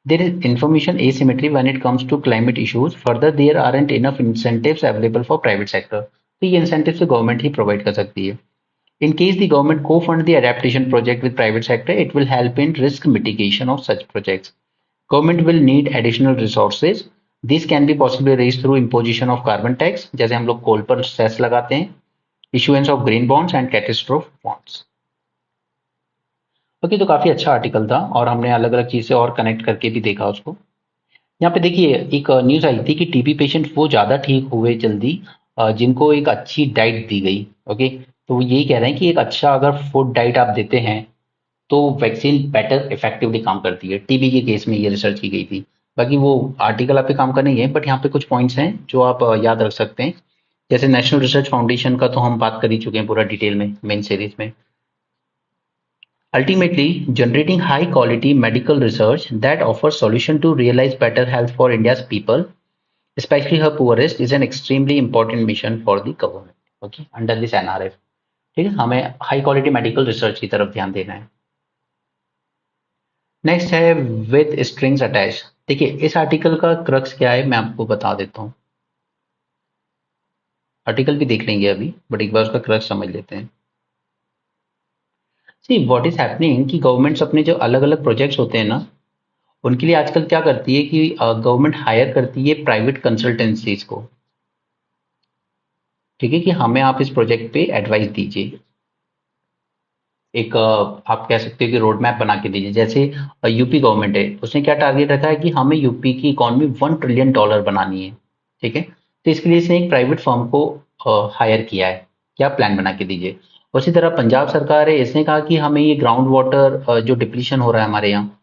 There is information asymmetry when it comes to climate issues. Further, there aren't enough incentives available for private sector. तो ये incentives तो government ही provide कर सकती है। In case the government co-fund the adaptation project with private sector, it will help in risk mitigation of such projects. Government will need additional resources. This can be possibly raised through imposition of carbon tax, जैसे हम लोग कोल पर cess लगाते हैं, issuance of green bonds and catastrophe bonds. Okay, तो काफी अच्छा article था और हमने अलग अलग चीजें और कनेक्ट करके भी देखा उसको। यहाँ पे देखिए एक न्यूज आई थी कि टीबी पेशेंट वो ज्यादा ठीक हुए जल्दी जिनको एक अच्छी डाइट दी गई। ओके, तो वो यही कह रहे हैं कि एक अच्छा अगर फूड डाइट आप देते हैं तो वैक्सीन बेटर इफेक्टिवली काम करती है। टीबी के केस में ये रिसर्च की गई थी। बाकी वो आर्टिकल आप पे काम का नहीं है, बट यहाँ पे कुछ पॉइंट्स हैं जो आप याद रख सकते हैं। जैसे नेशनल रिसर्च फाउंडेशन का तो हम बात कर ही चुके हैं पूरा डिटेल में मेन सीरीज में। Ultimately, generating high quality medical research that offers solution to realize better health for India's people, especially her poorest, is an extremely important mission for the government. Okay, under this NRF, ठीक है? हमें high quality medical research की तरफ ध्यान देना है। Next है with strings attach. देखिए इस आर्टिकल का क्रक्स क्या है मैं आपको बता देता हूँ। आर्टिकल भी देख लेंगे अभी, बट एक बार उसका क्रक्स समझ लेते हैं। सी व्हाट इज हैपनिंग कि गवर्नमेंट्स अपने जो अलग अलग प्रोजेक्ट्स होते हैं ना, उनके लिए आजकल क्या करती है कि गवर्नमेंट हायर करती है प्राइवेट कंसल्टेंसीज को, ठीक है? कि हमें आप इस प्रोजेक्ट पे एडवाइस दीजिए, एक आप कह सकते हो कि रोड मैप बना के दीजिए। जैसे यूपी गवर्नमेंट है, उसने क्या टारगेट रखा है कि हमें यूपी की इकोनॉमी $1 ट्रिलियन बनानी है, ठीक है? तो इसके लिए इसने एक प्राइवेट फर्म को हायर किया है, क्या प्लान बना के दीजिए। उसी तरह पंजाब सरकार है, इसने कहा कि हमें ये ग्राउंड वाटर जो डिप्लीशन हो रहा है हमारे यहाँ,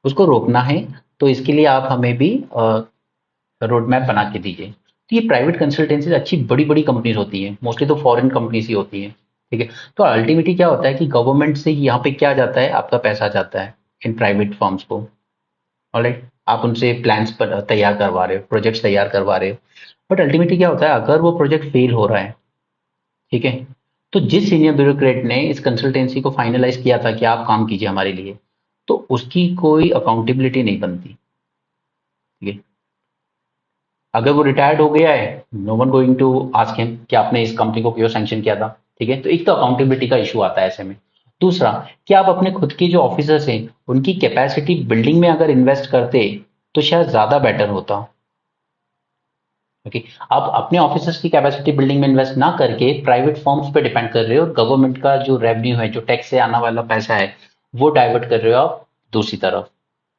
उसको रोकना है। तो इसके लिए आप हमें भी रोड मैप बना के दीजिए। तो ये प्राइवेट कंसल्टेंसी अच्छी बड़ी बड़ी कंपनीज होती हैं, मोस्टली तो फॉरेन कंपनीज ही होती हैं, ठीक है। तो अल्टीमेटली क्या होता है कि गवर्नमेंट से यहाँ पे क्या जाता है, आपका पैसा जाता है इन प्राइवेट फर्म्स को। ऑलराइट, आप उनसे प्लान्स पर तैयार करवा रहे हो, प्रोजेक्ट्स तैयार करवा रहे हो, बट अल्टीमेटली क्या होता है, अगर वो प्रोजेक्ट फेल हो रहा है, ठीक है, तो जिस सीनियर ब्यूरोक्रेट ने इस कंसल्टेंसी को फाइनलाइज किया था कि आप काम कीजिए हमारे लिए, तो उसकी कोई अकाउंटेबिलिटी नहीं बनती, ठीक है। अगर वो रिटायर्ड हो गया है, no one going to ask him कि आपने इस कंपनी को क्यों सैंक्शन किया था, ठीक है। तो एक तो अकाउंटेबिलिटी का इशू आता है ऐसे में। दूसरा, कि आप अपने खुद के जो ऑफिसर्स हैं उनकी कैपेसिटी बिल्डिंग में अगर इन्वेस्ट करते तो शायद ज्यादा बेटर होता। ओके, आप अपने ऑफिसर्स की कैपेसिटी बिल्डिंग में इन्वेस्ट ना करके प्राइवेट फर्म्स पे डिपेंड कर रहे हो, और गवर्नमेंट का जो रेवेन्यू है, जो टैक्स से आने वाला पैसा है, वो डाइवर्ट कर रहे हो आप दूसरी तरफ।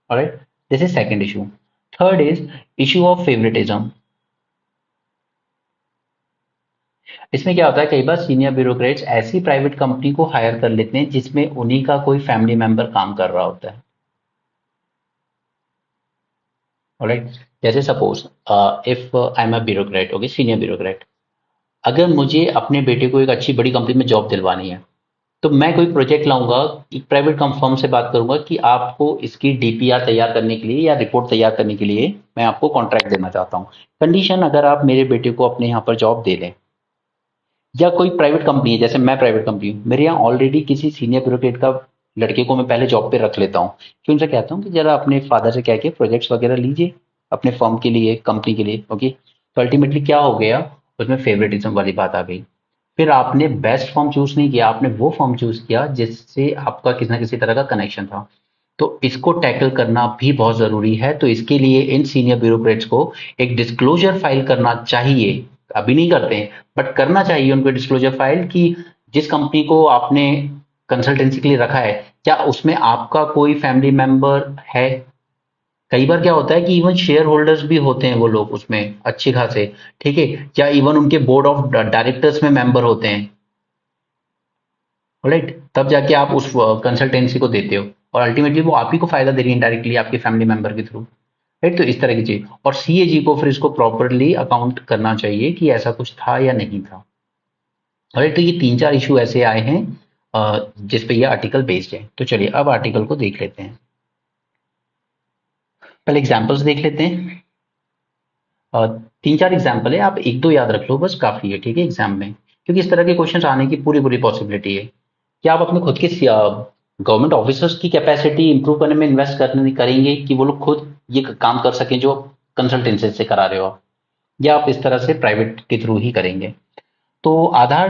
Alright, this is second issue. Third is issue of favouritism. इसमें क्या होता है, कई बार सीनियर ब्यूरोक्रेट्स ऐसी प्राइवेट कंपनी को हायर कर लेते हैं जिसमें उन्हीं का कोई फैमिली मेंबर काम कर रहा होता है। ऑलराइट, जैसे suppose if I am a bureaucrat, okay, senior bureaucrat, अगर मुझे अपने बेटे को एक अच्छी बड़ी कंपनी में जॉब दिलवानी है, तो मैं कोई प्रोजेक्ट लाऊंगा, एक प्राइवेट फर्म से बात करूंगा कि आपको इसकी डीपीआर तैयार करने के लिए या रिपोर्ट तैयार करने के लिए मैं आपको कॉन्ट्रैक्ट देना चाहता हूँ, कंडीशन अगर आप मेरे बेटे को अपने यहाँ पर जॉब दे दें। या कोई प्राइवेट कंपनी है, जैसे मैं प्राइवेट कंपनी हूँ, मेरे यहाँ ऑलरेडी किसी सीनियर ब्यूरोक्रेट का लड़के को मैं पहले जॉब पे रख लेता हूँ, कि उनसे कहता हूँ कि जरा अपने फादर से कह के प्रोजेक्ट्स वगैरह लीजिए अपने फर्म के लिए, कंपनी के लिए, ओके। तो अल्टीमेटली क्या हो गया, उसमें फेवरेटिज्म वाली बात आ गई। फिर आपने बेस्ट फॉर्म चूज नहीं किया, आपने वो फॉर्म चूज किया जिससे आपका किसी ना किसी तरह का कनेक्शन था। तो इसको टैकल करना भी बहुत जरूरी है। तो इसके लिए इन सीनियर ब्यूरोक्रेट्स को एक डिस्क्लोजर फाइल करना चाहिए। अभी नहीं करते हैं, बट करना चाहिए उनको डिस्क्लोजर फाइल, कि जिस कंपनी को आपने कंसल्टेंसी के लिए रखा है, क्या उसमें आपका कोई फैमिली मेंबर है। कई बार क्या होता है कि इवन शेयर होल्डर्स भी होते हैं वो लोग उसमें अच्छे खासे, ठीक है, या इवन उनके बोर्ड ऑफ डायरेक्टर्स में मेंबर होते हैं। राइट, तब जाके आप उस कंसल्टेंसी को देते हो, और अल्टीमेटली वो आप ही को फायदा दे रही है इनडायरेक्टली आपके फैमिली मेंबर के थ्रू। राइट, तो इस तरह की चीज, और सीएजी को फिर इसको प्रॉपरली अकाउंट करना चाहिए कि ऐसा कुछ था या नहीं था। राइट, तो ये तीन चार इशू ऐसे आए हैं जिस पे ये आर्टिकल बेस्ड है। तो चलिए अब आर्टिकल को देख लेते हैं। पहले एग्जांपल्स देख लेते हैं। तीन चार एग्जाम्पल है, आप एक दो याद रख लो बस, काफी है, ठीक है, एग्जाम में, क्योंकि इस तरह के क्वेश्चन आने की पूरी पूरी पॉसिबिलिटी है। कि आप अपने खुद के गवर्नमेंट ऑफिसर्स की कैपेसिटी इंप्रूव करने में इन्वेस्ट करने करेंगे, कि वो लोग खुद ये काम कर सकें जो कंसल्टेंसी से करा रहे हो आप, या आप इस तरह से प्राइवेट के थ्रू ही करेंगे। तो आधार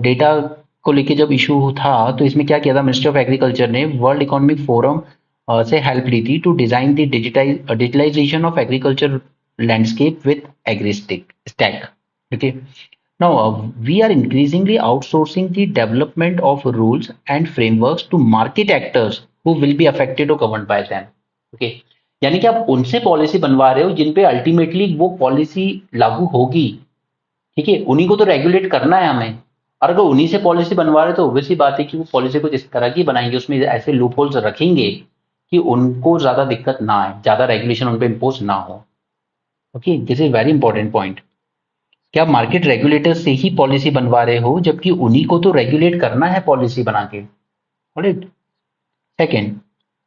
डेटा को लेके जब इशू था, तो इसमें क्या किया था, मिनिस्ट्री ऑफ एग्रीकल्चर ने वर्ल्ड इकोनॉमिक फोरम से हेल्प ली थी to design the digitalization of agriculture landscape with AgriStack stack. Okay, now we are increasingly outsourcing the development of rules and frameworks to market actors who will be affected or governed by them. Okay, यानी कि आप उनसे policy बनवा रहे हो जिन पे ultimately वो policy लागू होगी, ठीक है, उन्हीं को तो रेगुलेट करना है हमें। और अगर उन्हीं से पॉलिसी बनवा रहे तो ऑब्वियस सी बात है कि वो पॉलिसी कुछ इस तरह की बनाएंगे, उसमें ऐसे लूप होल्स रखेंगे कि उनको ज्यादा दिक्कत ना आए, ज्यादा रेगुलेशन उन पर इम्पोज ना हो। Okay, this is very important point. क्या आप मार्केट रेगुलेटर से ही पॉलिसी बनवा रहे हो, जबकि उन्हीं को तो रेगुलेट करना है पॉलिसी बना के। राइट, सेकेंड,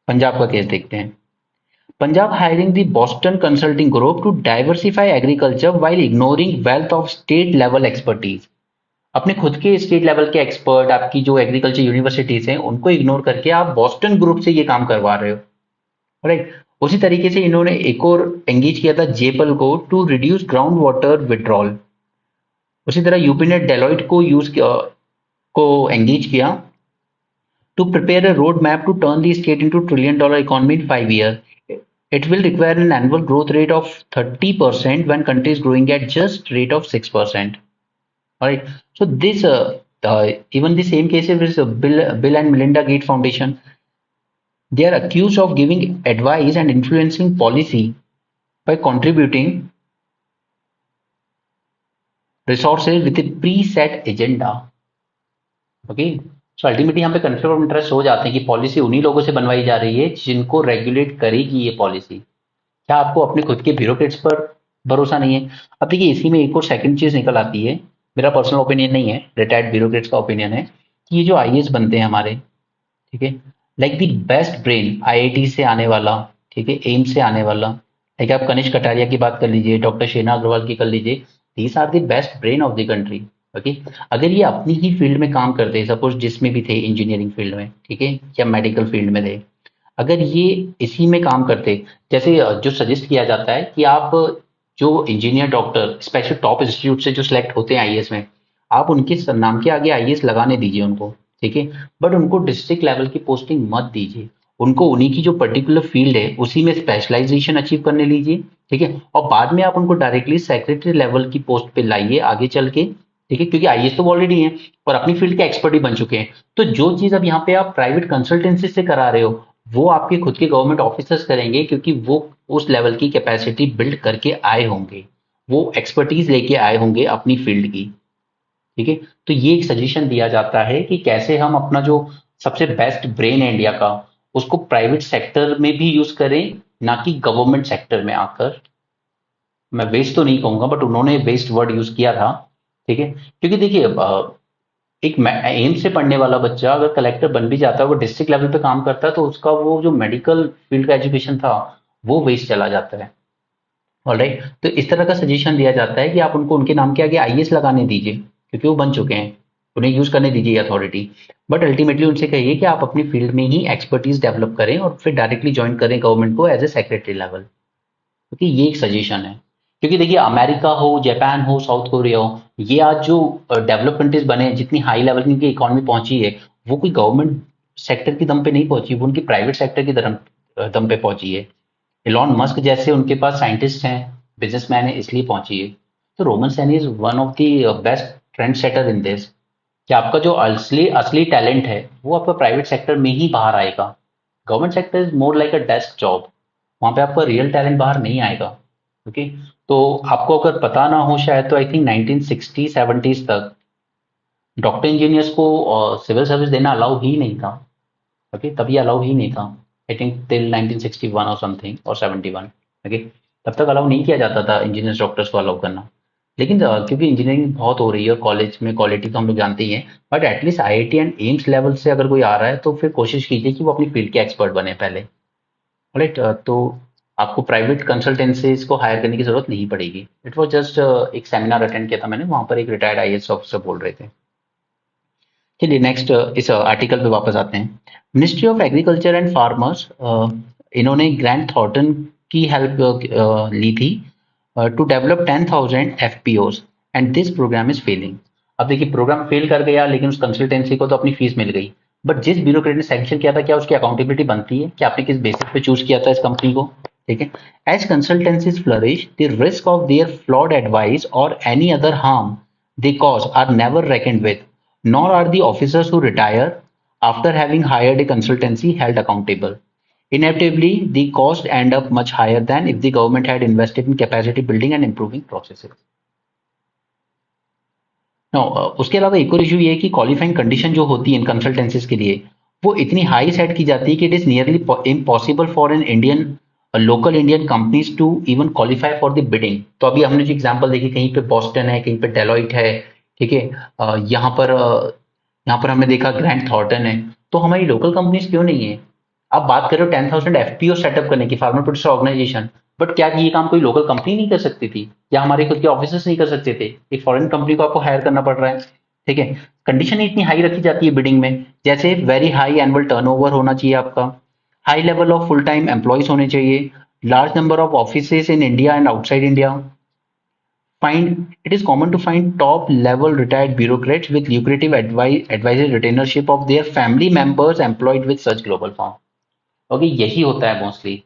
पंजाब का केस देखते हैं। Punjab hiring the Boston Consulting Group to diversify agriculture while ignoring wealth of state level expertise. अपने खुद के स्टेट लेवल के एक्सपर्ट, आपकी जो एग्रीकल्चर यूनिवर्सिटीज हैं, उनको इग्नोर करके आप बॉस्टन ग्रुप से ये काम करवा रहे हो। राइट, उसी तरीके से इन्होंने एक और एंगेज किया था जेपल को to reduce ground water withdrawal. उसी तरह यूपी ने डेलॉइट को को एंगेज किया to prepare a road map to turn the state into $1 trillion economy इन 5 years. It will require an annual growth rate of 30% when country is growing at just rate of 6%. All right. So this even the same cases with Bill and Melinda Gates Foundation, they are accused of giving advice and influencing policy by contributing resources with a preset agenda. Okay, so ultimately यहाँ पे conflict of interest हो जाते हैं कि policy उन्हीं लोगों से बनवाई जा रही है जिनको रेगुलेट करेगी ये पॉलिसी। क्या आपको अपने खुद के ब्यूरोक्रेट्स पर भरोसा नहीं है? अब देखिए इसी में एक और सेकंड चीज निकल आती है, मेरा पर्सनल ओपिनियन नहीं है, रिटायर्ड ब्यूरोक्रेट्स का ओपिनियन है कि ये जो आईएएस बनते हैं हमारे, ठीक है, like the best brain IIT से आने वाला, ठीक है, एम्स से आने वाला, लाइक आप कनिष्क कटारिया की बात कर लीजिए, डॉक्टर शेना अग्रवाल की कर लीजिए, these are the best brain of the country. Okay, अगर ये अपनी ही फील्ड में काम करते हैं, सपोज जिसमें भी थे, इंजीनियरिंग फील्ड में, ठीक है, या मेडिकल फील्ड में थे, अगर ये इसी में काम करते, जैसे जो सजेस्ट किया जाता है कि आप जो engineer doctor special top institute से जो सिलेक्ट होते हैं आईएएस में, आप उनके नाम के आगे आईएएस लगाने दीजिए उनको, ठीक है, बट उनको डिस्ट्रिक्ट लेवल की पोस्टिंग मत दीजिए, उनको उन्हीं की जो पर्टिकुलर फील्ड है उसी में स्पेशलाइजेशन अचीव करने लीजिए, ठीक है, और बाद में आप उनको डायरेक्टली सेक्रेटरी लेवल की पोस्ट पे लाइए आगे चल के, ठीक है, क्योंकि आईएएस तो ऑलरेडी हैं और अपनी फील्ड के एक्सपर्ट ही बन चुके हैं। तो जो चीज अब यहाँ पे आप प्राइवेट कंसल्टेंसी से करा रहे हो, वो आपके खुद के गवर्नमेंट ऑफिसर्स करेंगे, क्योंकि वो उस लेवल की कैपेसिटी बिल्ड करके आए होंगे, वो एक्सपर्टीज लेके आए होंगे अपनी फील्ड की, ठीक है। तो ये एक सजेशन दिया जाता है कि कैसे हम अपना जो सबसे बेस्ट ब्रेन है इंडिया का, उसको प्राइवेट सेक्टर में भी यूज करें, ना कि गवर्नमेंट सेक्टर में आकर। मैं वेस्ट तो नहीं कहूंगा, बट उन्होंने वेस्ट वर्ड यूज किया था, ठीक है, क्योंकि देखिए एक एम्स से पढ़ने वाला बच्चा अगर कलेक्टर बन भी जाता है, वो डिस्ट्रिक्ट लेवल पे काम करता है, तो उसका वो जो मेडिकल फील्ड का एजुकेशन था वो वेस्ट चला जाता है। ऑलराइट, तो इस तरह का सजेशन दिया जाता है कि आप उनको उनके नाम के आगे आईएएस लगाने दीजिए, क्योंकि वो बन चुके हैं, उन्हें यूज करने दीजिए अथॉरिटी, बट अल्टीमेटली उनसे कहिए कि आप अपनी फील्ड में ही एक्सपर्टीज डेवलप करें और फिर डायरेक्टली ज्वाइन करें गवर्नमेंट को एज ए सेक्रेटरी लेवल, क्योंकि ये एक सजेशन है। क्योंकि देखिए अमेरिका हो, जापान हो, साउथ कोरिया हो, ये आज जो डेवलप कंट्रीज बने हैं, जितनी हाई लेवल की इनकी इकोनॉमी पहुंची है, वो कोई गवर्नमेंट सेक्टर की दम पे नहीं पहुंची, वो उनकी प्राइवेट सेक्टर की दम पे पहुंची है। इलॉन मस्क जैसे उनके पास साइंटिस्ट हैं, बिजनेसमैन है, इसलिए पहुंची है। तो Roman Saini is one of the best trend setter in this, कि आपका जो असली असली टैलेंट है वो आपका प्राइवेट सेक्टर में ही बाहर आएगा। Government sector is more like a desk job, वहां पे आपका रियल टैलेंट बाहर नहीं आएगा। ओके, तो आपको अगर पता ना हो शायद, तो आई थिंक 1960 70s तक डॉक्टर इंजीनियर्स को सिविल सर्विस देना अलाउ ही नहीं था। ओके, तभी अलाउ ही नहीं था, आई थिंक टिल 1961 और समथिंग और 71। ओके, तब तक अलाउ नहीं किया जाता था इंजीनियर्स डॉक्टर्स को अलाउ करना। लेकिन क्योंकि इंजीनियरिंग बहुत हो रही है और कॉलेज में क्वालिटी तो हम लोग जानते ही हैं, but at least IIT and AIIMS level से अगर कोई आ रहा है तो फिर कोशिश कीजिए कि वो अपनी फील्ड के एक्सपर्ट बने पहले। राइट, तो आपको प्राइवेट कंसल्टेंसीज को हायर करने की जरूरत नहीं पड़ेगी। इट वाज जस्ट एक सेमिनार अटेंड किया था मैंने, वहां पर एक रिटायर्ड आईएएस ऑफिसर बोल रहे थे। चलिए नेक्स्ट इस आर्टिकल पे वापस आते हैं। Ministry of agriculture and farmers, इन्होंने ग्रैंड थॉर्टन की हेल्प ली थी to develop 10,000 FPOs and this programme is failing. अब देखिए प्रोग्राम फेल कर गया, लेकिन उस कंसल्टेंसी को तो अपनी फीस मिल गई, बट जिस ब्यूरोक्रेट ने सैंक्शन किया था, क्या उसकी अकाउंटेबिलिटी बनती है कि आपने किस बेसिस पे चूज किया था इस कंपनी को? ठीक है, as consultancies flourish the risk of their flawed advice और any other harm they cause are never reckoned with, nor are the officers who retire after having hired a consultancy held accountable. Inevitably, the costs end up much higher than if the government had invested in capacity building and improving processes. Now, उसके अलावा एक और issue ये है कि qualifying condition जो होती है इन कंसल्टेंसीज के लिए, वो इतनी हाई सेट की जाती है कि it is nearly impossible for an Indian local Indian companies to even qualify for the bidding. तो अभी हमने जो एग्जांपल देखी, कहीं पे बॉस्टन है, कहीं पे डेलॉइट है, ठीक है, यहाँ पर हमने देखा ग्रैंड थॉर्टन है, तो हमारी लोकल कंपनीज क्यों नहीं है? आप बात कर रहे हो 10,000 एफपीओ सेटअप करने की, फार्मर प्रोड्यूसर ऑर्गेनाइजेशन, बट क्या ये काम कोई लोकल कंपनी नहीं कर सकती थी, या हमारे खुद के ऑफिसर्स नहीं कर सकते थे? एक फॉरेन कंपनी को आपको हायर करना पड़ रहा है, ठीक है। कंडीशन इतनी हाई रखी जाती है बिडिंग में, जैसे वेरी हाई एनुअल टर्नओवर होना चाहिए आपका, high level of full time employees होने चाहिए, large number of offices in India and outside India. Find it is common to find top level retired bureaucrats with lucrative advisory retainership of their family members employed with such global firm. Okay, यही होता है mostly,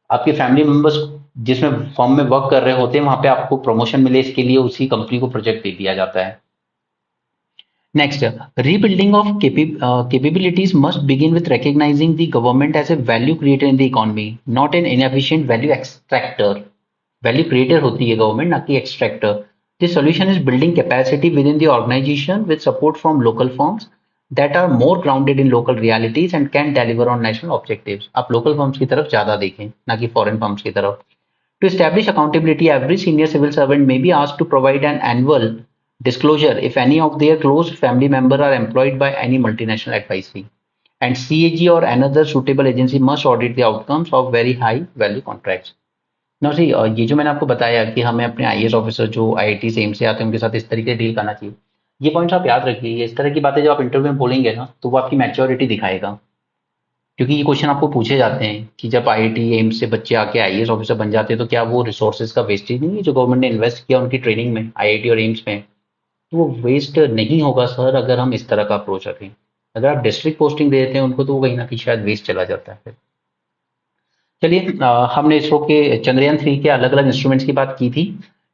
आपके family members जिसमें firm में work कर रहे होते हैं, वहां पे आपको प्रमोशन मिले इसके लिए उसी कंपनी को प्रोजेक्ट दे दिया जाता है। Next, rebuilding of capabilities must begin with recognizing the government as a value creator in the economy, not an inefficient value extractor. Value creator होती है गवर्नमेंट, ना कि extractor. The solution is building capacity within the organization with support from local firms. That are more grounded in local realities and can deliver on national objectives. आप local firms की तरफ ज़्यादा देखें, ना कि फॉरेन फर्म्स की तरफ। To establish accountability, every senior civil servant may be asked to provide an annual disclosure if any of their close family member are employed by any multinational advisory. And CAG or another suitable agency must audit the outcomes of very high value contracts. Now see, ये जो मैंने आपको बताया कि हमें अपने IAS officer जो IIT से एम से आते हैं उनके साथ इस तरीके से डील करना चाहिए, ये पॉइंट्स आप याद रखिए। ये इस तरह की बातें जब आप इंटरव्यू में बोलेंगे ना, तो वो आपकी मैच्योरिटी दिखाएगा। क्योंकि ये क्वेश्चन आपको पूछे जाते हैं कि जब आईआईटी एम्स से बच्चे आके आईएएस ऑफिसर बन जाते हैं तो क्या वो रिसोर्सेज का वेस्टेज नहीं है जो गवर्नमेंट ने इन्वेस्ट किया उनकी ट्रेनिंग में आईआईटी और एम्स में, तो वो वेस्ट नहीं होगा सर अगर हम इस तरह का अप्रोच रखें। अगर आप डिस्ट्रिक्ट पोस्टिंग दे देते हैं उनको तो वो कहीं ना कहीं शायद वेस्ट चला जाता है फिर। चलिए, हमने इसरो के चंद्रयान 3 के अलग अलग इंस्ट्रूमेंट्स की बात की थी।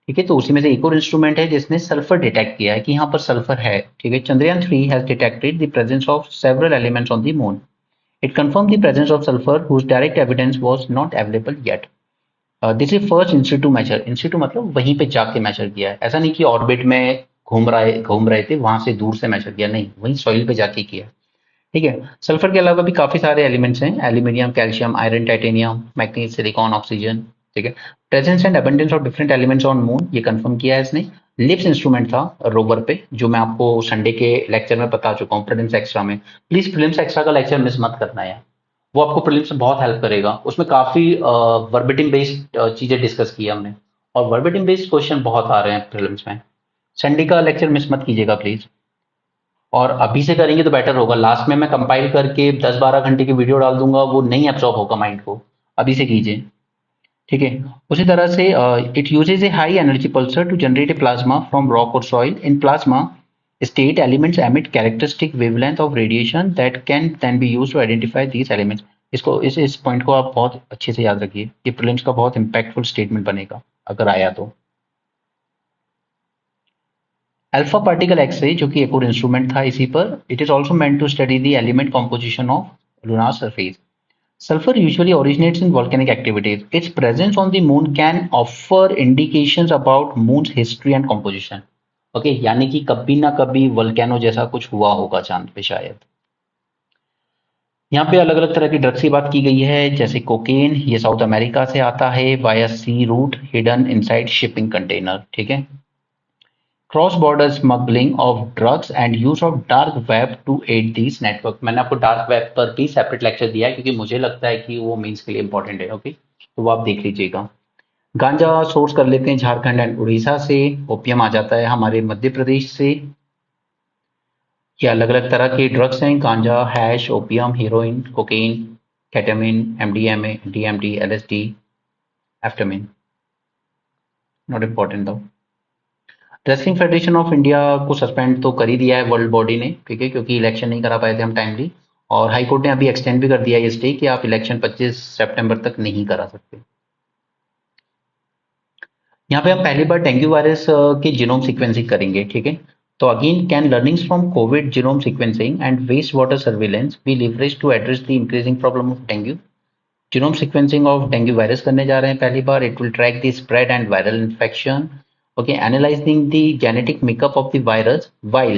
ठीक है, तो उसी में से एक और इंस्ट्रूमेंट है जिसने सल्फर डिटेक्ट किया है कि यहाँ पर सल्फर है। ठीक है, Chandrayaan 3 has detected the presence of several elements on the moon. It confirmed the presence of sulfur whose direct evidence was not available yet. This is first in situ measure. In situ मतलब वहीं पे जाके major किया है। ऐसा नहीं कि orbit में घूम रहे थे वहां से दूर से मेजर किया, नहीं, वहीं सॉइल पे जाके किया। ठीक है, सल्फर के अलावा भी काफी सारे एलिमेंट्स हैं, aluminium, calcium, iron, titanium, manganese, silicon, oxygen. ठीक है, presence and abundance of different elements on moon, ये कंफर्म किया है इसने। लिप्स इंस्ट्रूमेंट था रोवर पे, जो मैं आपको संडे के लेक्चर में बता चुका हूँ प्रीलिम्स एक्स्ट्रा में। प्लीज प्रीलिम्स एक्स्ट्रा का लेक्चर मिस मत करना है, वो आपको प्रीलिम्स में बहुत हेल्प करेगा। उसमें काफी वर्बेटिम बेस्ड चीजें डिस्कस की हमने, और वर्बेटिम बेस्ड क्वेश्चन बहुत आ रहे हैं प्रीलिम्स में। संडे का लेक्चर मिस मत कीजिएगा प्लीज, और अभी से करेंगे तो बेटर होगा। लास्ट में मैं कंपाइल करके 10-12 घंटे की वीडियो डाल दूंगा, वो नहीं एब्जॉर्ब होगा माइंड को। अभी से कीजिए, ठीक है। उसी तरह से it uses a high energy pulsar to generate a plasma from rock और soil. In plasma state elements emit characteristic wavelength of radiation that can then be used to identify these elements. इसको इस point को आप बहुत अच्छे से याद रखिए, ये प्रीलिम्स का बहुत इंपैक्टफुल स्टेटमेंट बनेगा अगर आया तो। अल्फा पार्टिकल एक्सरे, जो कि एक और इंस्ट्रूमेंट था इसी पर, it is also meant to study the element composition of lunar surface. Sulfur usually originates in volcanic activities. Its presence on the moon can offer indications about moon's history and composition. Okay, यानी कि कभी ना कभी volcano जैसा कुछ हुआ होगा चांद पे शायद। यहाँ पे अलग अलग तरह की ड्रग्स की बात की गई है, जैसे कोकेन, ये साउथ अमेरिका से आता है via sea route, hidden inside shipping container. ठीक है, cross border smuggling of drugs and use of dark web to aid this network. मैंने आपको डार्क वेब पर भी सेपरेट लेक्चर दिया है क्योंकि मुझे लगता है कि वो मीन्स के लिए इंपॉर्टेंट है। ओके, तो वो आप देख लीजिएगा। गांजा सोर्स कर लेते हैं झारखंड एंड उड़ीसा से, ओपियम आ जाता है हमारे मध्य प्रदेश से। ये अलग अलग तरह के ड्रग्स हैं, ganja, hash, opium, heroin, cocaine, ketamine, MDMA, DMD, LSD, amphetamine. Not important though. Wrestling federation of India को सस्पेंड तो कर ही दिया है वर्ल्ड बॉडी ने, ठीक है, क्योंकि इलेक्शन नहीं करा पाए थे हम टाइमली, और हाई कोर्ट ने अभी एक्सटेंड भी कर दिया ये स्टे कि आप इलेक्शन 25 सितंबर तक नहीं करा सकते। यहाँ पे हम पहली बार डेंगू वायरस के जीनोम सीक्वेंसिंग करेंगे। ठीक है, तो again, can learnings from COVID genome sequencing and waste water surveillance be leverage to address the increasing problem of dengue. Genome sequencing of dengue virus करने जा रहे हैं पहली बार। It will track the spread and viral infection, okay, analyzing the genetic makeup of the virus, while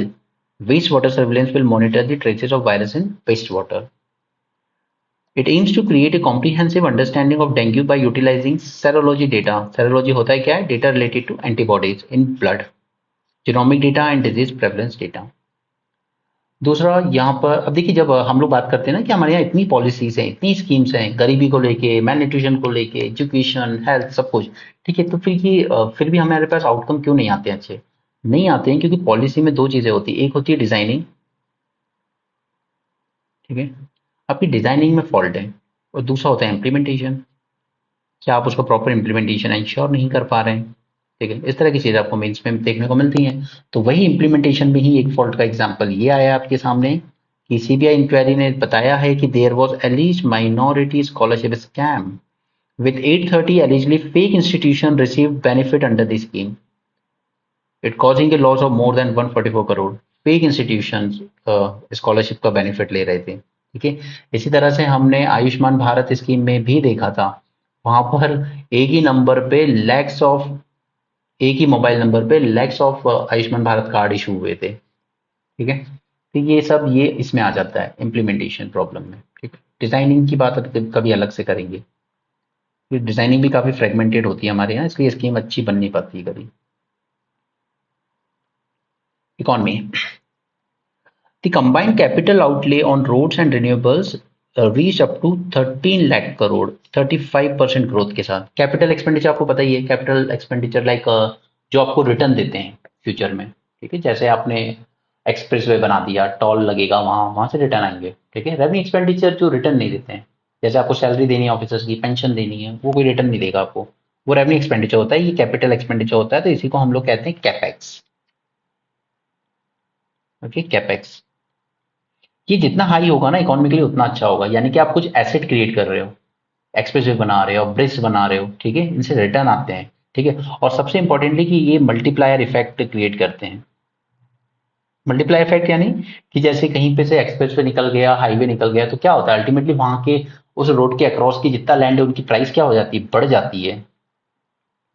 wastewater surveillance will monitor the traces of virus in wastewater. It aims to create a comprehensive understanding of dengue by utilizing serology data. Serology होता है क्या है? Data related to antibodies in blood, genomic data and disease prevalence data. दूसरा, यहाँ पर अब देखिए, जब हम लोग बात करते हैं ना कि हमारे यहाँ इतनी पॉलिसीज हैं, इतनी स्कीम्स हैं, गरीबी को लेके, मैल न्यूट्रिशन को लेके, एजुकेशन, हेल्थ, सब कुछ, ठीक है, तो फिर भी हमारे पास आउटकम क्यों नहीं आते हैं अच्छे? नहीं आते हैं क्योंकि पॉलिसी में दो चीजें होती है, एक होती है डिजाइनिंग, ठीक है, आपकी डिजाइनिंग में फॉल्ट है, और दूसरा होता है इम्प्लीमेंटेशन, क्या आप उसको प्रॉपर इम्प्लीमेंटेशन इंश्योर नहीं कर पा रहे हैं। ठीक है, इस तरह की चीजें आपको मेंस में देखने को मिलती हैं। तो वही इम्प्लीमेंटेशन में ही एक फॉल्ट का एग्जांपल ये आया आपके सामने कि सीबीआई इंक्वायरी ने बताया है कि there was alleged minority scholarship scam with 830 allegedly fake institution received benefit under the scheme, it causing a loss of more than 144 crore. Fake institutions scholarship का बेनिफिट ले रहे थे। ठीक है, इसी तरह से हमने आयुष्मान भारत स्कीम में भी देखा था, वहां पर एक ही नंबर पे लैक्स ऑफ, एक ही मोबाइल नंबर पे lakhs of Ayushman Bharat card issue हुए थे। ठीक है, तो ये सब ये इसमें आ जाता है इम्प्लीमेंटेशन प्रॉब्लम में, ठीक है। डिजाइनिंग की बात कभी अलग से करेंगे, डिजाइनिंग भी काफी फ्रेगमेंटेड होती है हमारे यहाँ, इसलिए स्कीम अच्छी बन नहीं पाती है कभी। Economy, the combined capital outlay on roads and renewables reached up to 13 lakh crore 35% growth के साथ। कैपिटल एक्सपेंडिचर आपको पता ही है, कैपिटल एक्सपेंडिचर लाइक जो आपको रिटर्न देते हैं फ्यूचर में, ठीक है। जैसे आपने एक्सप्रेसवे बना दिया, टोल लगेगा, वहां वहां से रिटर्न आएंगे, ठीक है। रेवेन्यू एक्सपेंडिचर जो रिटर्न नहीं देते हैं, जैसे आपको सैलरी देनी है ऑफिसर्स की, पेंशन देनी है, वो कोई रिटर्न नहीं देगा आपको, वो रेवेन्यू एक्सपेंडिचर होता है, ये कैपिटल एक्सपेंडिचर होता है, तो इसी को हम लोग कहते हैं कैपेक्स। ओके, कैपेक्स ये जितना हाई होगा ना इकोनॉमिकली उतना अच्छा होगा, यानी कि आप कुछ एसेट क्रिएट कर रहे हो, एक्सप्रेसवे बना रहे हो, ब्रिज बना रहे हो, ठीक है, इनसे रिटर्न आते हैं, ठीक है। और सबसे इंपॉर्टेंटली कि ये मल्टीप्लायर इफेक्ट क्रिएट करते हैं। मल्टीप्लायर इफेक्ट यानी कि जैसे कहीं पे से एक्सप्रेसवे निकल गया, हाईवे निकल गया, तो क्या होता है अल्टीमेटली वहां के उस रोड के अक्रॉस की जितना लैंड है उनकी प्राइस क्या हो जाती है, बढ़ जाती है,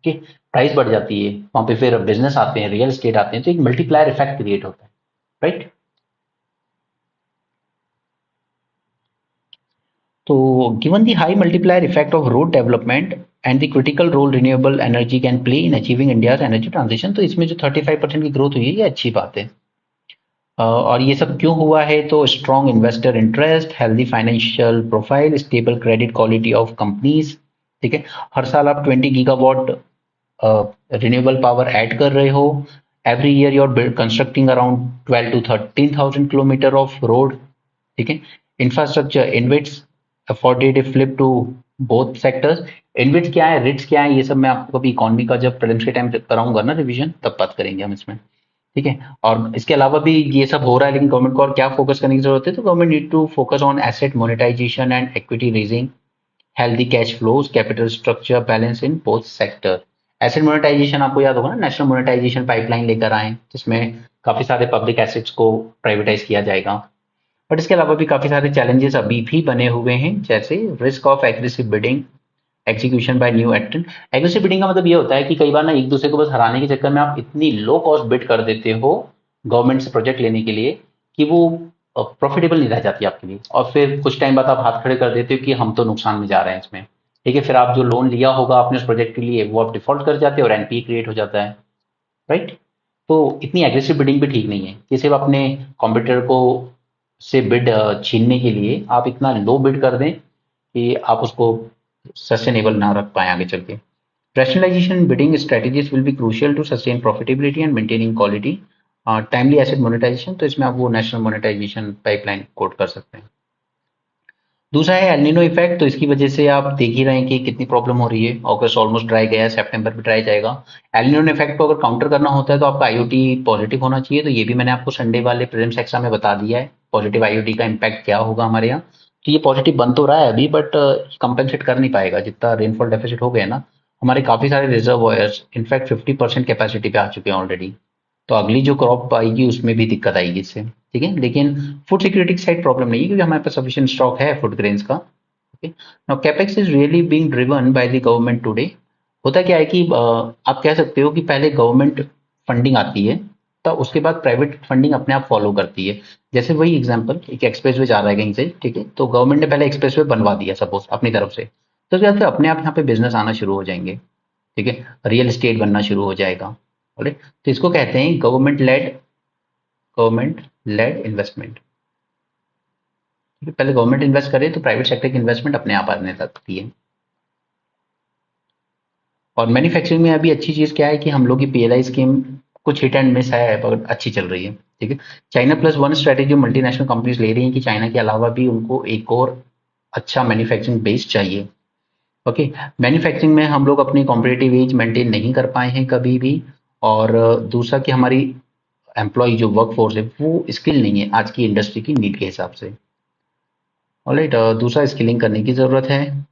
ठीक है। प्राइस बढ़ जाती है, वहां पे फिर बिजनेस आते हैं, रियल एस्टेट आते हैं, तो एक मल्टीप्लायर इफेक्ट क्रिएट होता है, right. So, given the high multiplier effect of road development and the critical role renewable energy can play in achieving India's energy transition, तो इसमें जो 35% की ग्रोथ हुई है ये अच्छी बात है। और ये सब क्यों हुआ है, तो strong investor interest, healthy financial profile, stable credit quality of companies, ठीक है। हर साल आप 20 गीगावाट रिन्यूएबल पावर ऐड कर रहे हो। Every year you are constructing around 12 to 13,000 kilometre of road, ठीक है। Infrastructure InvITs afforded flip to both sectors. InvITs क्या है, रिट्स क्या है, ये सब मैं आपको कभी इकोनॉमी का जब प्रीलिम्स के टाइम कराऊंगा ना रिवीजन, तब बात करेंगे हम इसमें, ठीक है। और इसके अलावा भी ये सब हो रहा है, लेकिन गवर्नमेंट को और क्या फोकस करने की जरूरत है, तो government need to focus on asset monetisation and equity raising, healthy cash flows, capital structure balance in both sector. Asset monetisation आपको याद होगा ना, नेशनल मोनेटाइजेशन पाइपलाइन लेकर आए, जिसमें काफी सारे पब्लिक एसेट्स को प्राइवेटाइज किया जाएगा। बट इसके अलावा भी काफी सारे चैलेंजेस अभी भी बने हुए हैं, जैसे risk of aggressive bidding, execution bye new एंट्रेंट। Aggressive bidding का मतलब ये होता है कि कई बार ना एक दूसरे को बस हराने के चक्कर में आप इतनी लो कॉस्ट बिड कर देते हो गवर्नमेंट से प्रोजेक्ट लेने के लिए कि वो प्रॉफिटेबल नहीं रह जाती आपके लिए, और फिर कुछ टाइम बाद आप हाथ खड़े कर देते हो कि हम तो नुकसान में जा रहे हैं इसमें, ठीक है। फिर आप जो लोन लिया होगा आपने उस प्रोजेक्ट के लिए वो आप डिफॉल्ट कर जाते हो और एनपीए क्रिएट हो जाता है, राइट। तो इतनी एग्रेसिव बिडिंग भी ठीक नहीं है कि सिर्फ अपने कॉम्पिटिटर को से बिड छीनने के लिए आप इतना लो बिड कर दें कि आप उसको सस्टेनेबल ना रख पाए आगे चल के। Rationalization bidding strategies will be crucial to sustain profitability and maintaining quality. Timely asset monetization, तो इसमें आप वो नेशनल मोनेटाइजेशन पाइपलाइन कोट कर सकते हैं। दूसरा है एलनिनो इफेक्ट, तो इसकी वजह से आप देख ही रहे हैं कि कितनी प्रॉब्लम हो रही है। अगस्त ऑलमोस्ट ड्राई गया है, सितंबर भी ड्राई जाएगा। एलनिनो इफेक्ट को अगर काउंटर करना होता है तो आपका आईओटी पॉजिटिव होना चाहिए, तो ये भी मैंने आपको संडे वाले प्रीलिम्स एग्जाम में बता दिया है, पॉजिटिव आईओटी का इम्पैक्ट क्या होगा हमारे यहाँ। तो ये पॉजिटिव बन तो रहा है अभी, बट कंपेंसेट कर नहीं पाएगा जितना रेनफॉल डेफिसिट हो गया ना। हमारे काफी सारे रिजर्वॉयर्स इनफैक्ट 50% कैपेसिटी पे आ चुके हैं ऑलरेडी, तो अगली जो क्रॉप आएगी उसमें भी दिक्कत आएगी इससे, ठीक है। लेकिन फूड सिक्योरिटी की साइड प्रॉब्लम नहीं है, क्योंकि हमारे पास सफिशिएंट स्टॉक है फूड ग्रेन्स का। Okay, now capex is really being driven by the government today. होता क्या है कि आप कह सकते हो कि पहले गवर्नमेंट फंडिंग आती है, तब उसके बाद प्राइवेट फंडिंग अपने आप फॉलो करती है। जैसे वही एग्जांपल, एक एक्सप्रेसवे जा रहा है कहीं से, ठीक है, तो गवर्नमेंट ने पहले एक्सप्रेसवे बनवा दिया सपोज अपनी तरफ से, तो क्या होता है अपने आप यहाँ पे बिजनेस आना शुरू हो जाएंगे, ठीक है, रियल एस्टेट बनना शुरू हो जाएगा। तो इसको कहते हैं गवर्नमेंट लेड इन्वेस्टमेंट। पहले गवर्नमेंट इन्वेस्ट करे तो प्राइवेट सेक्टर की इन्वेस्टमेंट अपने आप आने लगती है। और मैन्युफैक्चरिंग में अभी अच्छी चीज क्या है कि हम लोग की पीएलआई स्कीम कुछ हिट एंड मिस है, पर अच्छी चल रही है, ठीक है। China plus one strategy multinational companies ले रही हैं कि चाइना के अलावा भी उनको एक और अच्छा मैन्युफैक्चरिंग बेस चाहिए। ओके, मैन्युफैक्चरिंग में हम लोग अपनी कॉम्पिटिटिव एज मेंटेन नहीं कर पाए हैं कभी भी। और दूसरा कि हमारी एम्प्लॉय जो वर्क फोर्स है वो स्किल नहीं है आज की इंडस्ट्री की नीड के हिसाब से। ऑलराइट, दूसरा स्किलिंग करने की जरूरत है।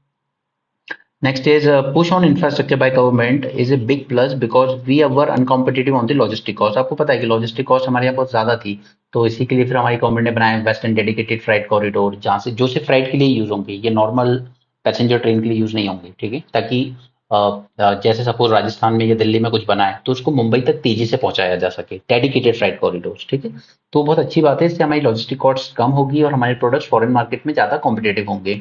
Next is push on infrastructure by government is a big plus because we were uncompetitive on the logistic cost. आपको पता है कि लॉजिस्टिक कॉस्ट हमारे यहाँ बहुत ज्यादा थी, तो इसी के लिए फिर हमारी गवर्नमेंट ने बनाया वेस्टर्न डेडिकेटेड फ्राइट कॉरिडोर, जहाँ से जो सिर्फ फ्राइट के लिए यूज होंगे, ये नॉर्मल पैसेंजर ट्रेन के लिए यूज नहीं होंगे, ठीक है, ताकि जैसे सपोज राजस्थान में या दिल्ली में कुछ बना है तो उसको मुंबई तक तेजी से पहुंचाया जा सके, डेडिकेटेड फ्राइट कॉरिडोर्स, ठीक है। तो बहुत अच्छी बात है, इससे हमारी लॉजिस्टिक कॉस्ट कम होगी और हमारे प्रोडक्ट्स फॉरेन मार्केट में ज़्यादा कॉम्पिटेटिव होंगे।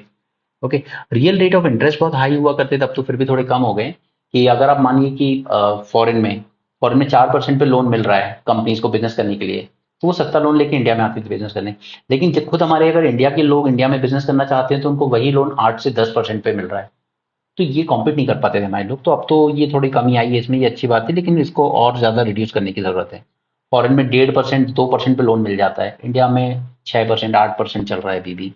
Okay. Real rate of interest बहुत हाई हुआ करते थे, अब तो फिर भी थोड़े कम हो गए। कि अगर आप मानिए कि फॉरेन में 4% पे लोन मिल रहा है कंपनीज को बिजनेस करने के लिए, तो वो सस्ता लोन लेके इंडिया में आते थे बिजनेस करने। लेकिन जब खुद हमारे अगर इंडिया के लोग इंडिया में बिजनेस करना चाहते हैं तो उनको वही लोन 8 से 10% पे मिल रहा है। तो ये कॉम्पीट नहीं कर पाते थे हमारे लोग, तो अब तो ये थोड़ी कमी आई है इसमें, ये अच्छी बात है, लेकिन इसको और ज़्यादा रिड्यूस करने की ज़रूरत है। फॉरेन में 1.5% 2% पे लोन मिल जाता है, इंडिया में 6% 8% चल रहा है अभी भी।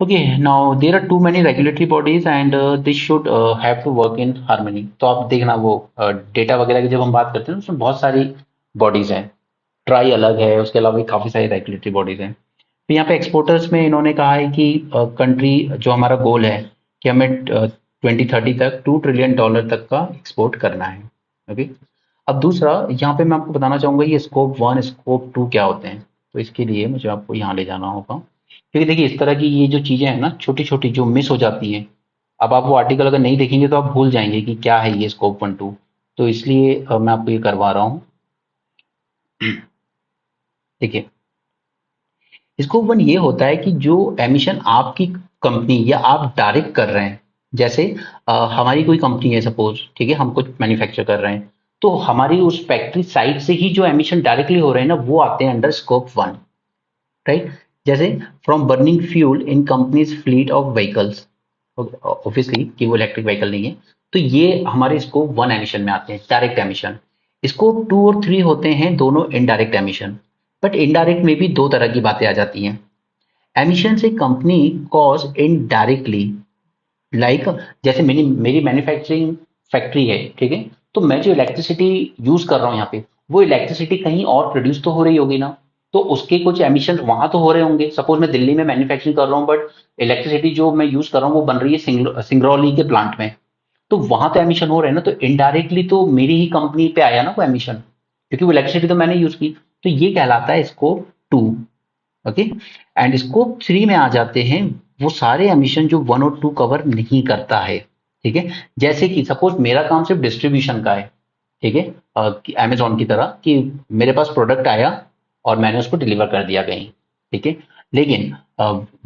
Okay, now there are too many regulatory bodies and this should have to work in harmony. तो आप देखना वो डेटा वगैरह की जब हम बात करते हैं उसमें बहुत सारी बॉडीज हैं। ट्राई अलग है, उसके अलावा भी काफ़ी सारी रेगुलेटरी बॉडीज हैं। तो यहाँ पे एक्सपोर्टर्स में इन्होंने कहा है कि कंट्री जो हमारा गोल है कि हमें 2030 तक $2 ट्रिलियन तक का एक्सपोर्ट करना है। ओके। अब दूसरा यहाँ पे मैं आपको बताना चाहूँगा ये स्कोप 1 स्कोप 2 क्या होते हैं। तो इसके लिए मुझे आपको यहाँ ले जाना होगा, क्योंकि देखिए इस तरह की ये जो चीज़ें हैं ना छोटी छोटी जो मिस हो जाती हैं, अब आप वो आर्टिकल अगर नहीं देखेंगे तो आप भूल जाएंगे कि क्या है ये स्कोप 1 2। तो इसलिए मैं आपको ये करवा रहा हूँ। देखिए स्कोप 1 ये होता है कि जो एमिशन आपकी कंपनी या आप डायरेक्ट कर रहे हैं, जैसे हमारी कोई कंपनी है सपोज, ठीक है, हम कुछ मैन्युफैक्चर कर रहे हैं, तो हमारी उस फैक्ट्री साइड से ही जो एमिशन डायरेक्टली हो रहे हैं ना वो आते हैं अंडर स्कोप 1, राइट। जैसे from burning fuel in companies fleet of vehicles, obviously कि वो इलेक्ट्रिक व्हीकल नहीं है, तो ये हमारे स्कोप 1 एमिशन में आते हैं, डायरेक्ट एमिशन। स्कोप 2 और 3 होते हैं दोनों इनडायरेक्ट एमिशन। बट इनडायरेक्ट में भी दो तरह की बातें आ जाती हैं। एमिशन से कंपनी कॉज इनडायरेक्टली, लाइक जैसे मेरी मेरी मैन्युफैक्चरिंग फैक्ट्री है, ठीक है, तो मैं जो इलेक्ट्रिसिटी यूज कर रहा हूँ यहाँ पे, वो इलेक्ट्रिसिटी कहीं और प्रोड्यूस तो हो रही होगी ना, तो उसके कुछ एमिशन वहां तो हो रहे होंगे। सपोज मैं दिल्ली में मैन्युफैक्चरिंग कर रहा हूँ बट इलेक्ट्रिसिटी जो मैं यूज कर रहा हूँ वो बन रही है सिंगरौली के प्लांट में, तो वहां तो एमिशन हो रहे हैं ना, तो इनडायरेक्टली तो मेरी ही कंपनी पे आया ना वो एमिशन, क्योंकि वो इलेक्ट्रिसिटी तो मैंने यूज की। तो ये कहलाता है स्कोप 2। ओके। एंड स्कोप 3 में आ जाते हैं वो सारे एमिशन जो 1 और 2 कवर नहीं करता है, ठीक है। जैसे कि सपोज मेरा काम सिर्फ डिस्ट्रीब्यूशन का है, ठीक है, अमेजोन की तरह कि मेरे पास प्रोडक्ट आया और मैंने उसको डिलीवर कर दिया कहीं, ठीक है। लेकिन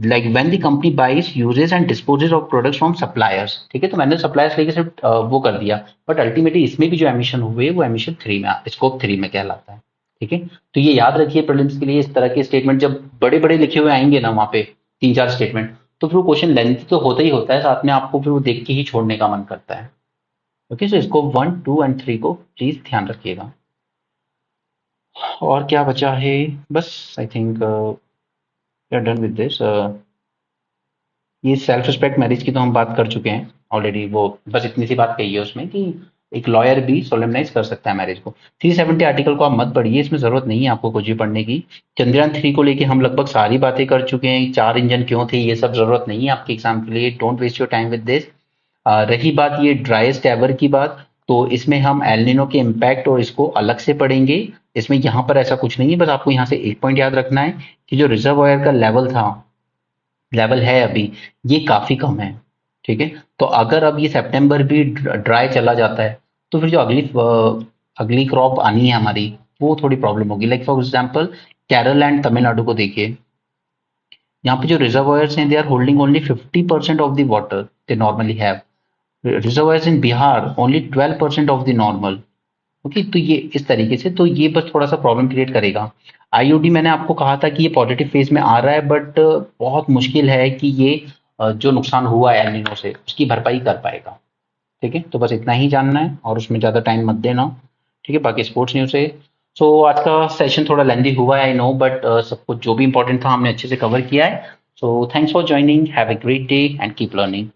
like when the company buys uses and disposes of products from suppliers, ठीक है, तो मैंने सप्लायर्स लेके सिर्फ वो कर दिया, बट अल्टीमेटली इसमें भी जो एमिशन हुए वो स्कोप 3 में कहलाता है, ठीक है। तो ये याद रखिए प्रीलिम्स के लिए, इस तरह के स्टेटमेंट जब बड़े बड़े लिखे हुए आएंगे ना वहाँ पे 3 4 स्टेटमेंट, तो फिर वो क्वेश्चन लेंथ तो होता ही होता है, साथ में आपको फिर वो देख के ही छोड़ने का मन करता है। ओके, सो स्कोप 1 2 एंड 3 को प्लीज ध्यान रखिएगा। और क्या बचा है, बस I think we are done with this. ये सेल्फ रिस्पेक्ट मैरिज की तो हम बात कर चुके हैं ऑलरेडी, वो बस इतनी सी बात कही है उसमें कि एक लॉयर भी सोलेमनाइज कर सकता है मैरिज को। 370 आर्टिकल को आप मत पढ़िए, इसमें जरूरत नहीं है आपको कुछ भी पढ़ने की। चंद्रयान 3 को लेके हम लगभग सारी बातें कर चुके हैं, 4 इंजन क्यों थे, ये सब जरूरत नहीं है आपके एग्जाम के लिए, don't waste your time with this. रही बात ये ड्राइएस्ट एवर की बात, तो इसमें हम एलनिनो के इम्पैक्ट और इसको अलग से पढ़ेंगे। इसमें यहाँ पर ऐसा कुछ नहीं है, बस आपको यहाँ से एक पॉइंट याद रखना है कि जो रिजर्वायर का लेवल है अभी, ये काफी कम है, ठीक है। तो अगर अब ये सितंबर भी ड्राई चला जाता है तो फिर जो अगली क्रॉप आनी है हमारी वो थोड़ी प्रॉब्लम होगी। Like for example Kerala and Tamil Nadu को देखिए, यहाँ पे जो रिजर्वायर्स हैं they are holding only 50% of the water they normally have. Reservoirs in Bihar only 12% of the normal. Okay, तो ये इस तरीके से, तो ये बस थोड़ा सा प्रॉब्लम क्रिएट करेगा। आईओडी मैंने आपको कहा था कि ये पॉजिटिव फेज में आ रहा है, बट बहुत मुश्किल है कि ये जो नुकसान हुआ है एलिनो से उसकी भरपाई कर पाएगा, ठीक है। तो बस इतना ही जानना है और उसमें ज़्यादा टाइम मत देना, ठीक है। बाकी स्पोर्ट्स न्यूज़ है। सो आज का सेशन थोड़ा लेंदी हुआ है आई नो, बट सब कुछ जो भी इंपॉर्टेंट था हमने अच्छे से कवर किया है। So thanks for joining, have a great day and keep learning.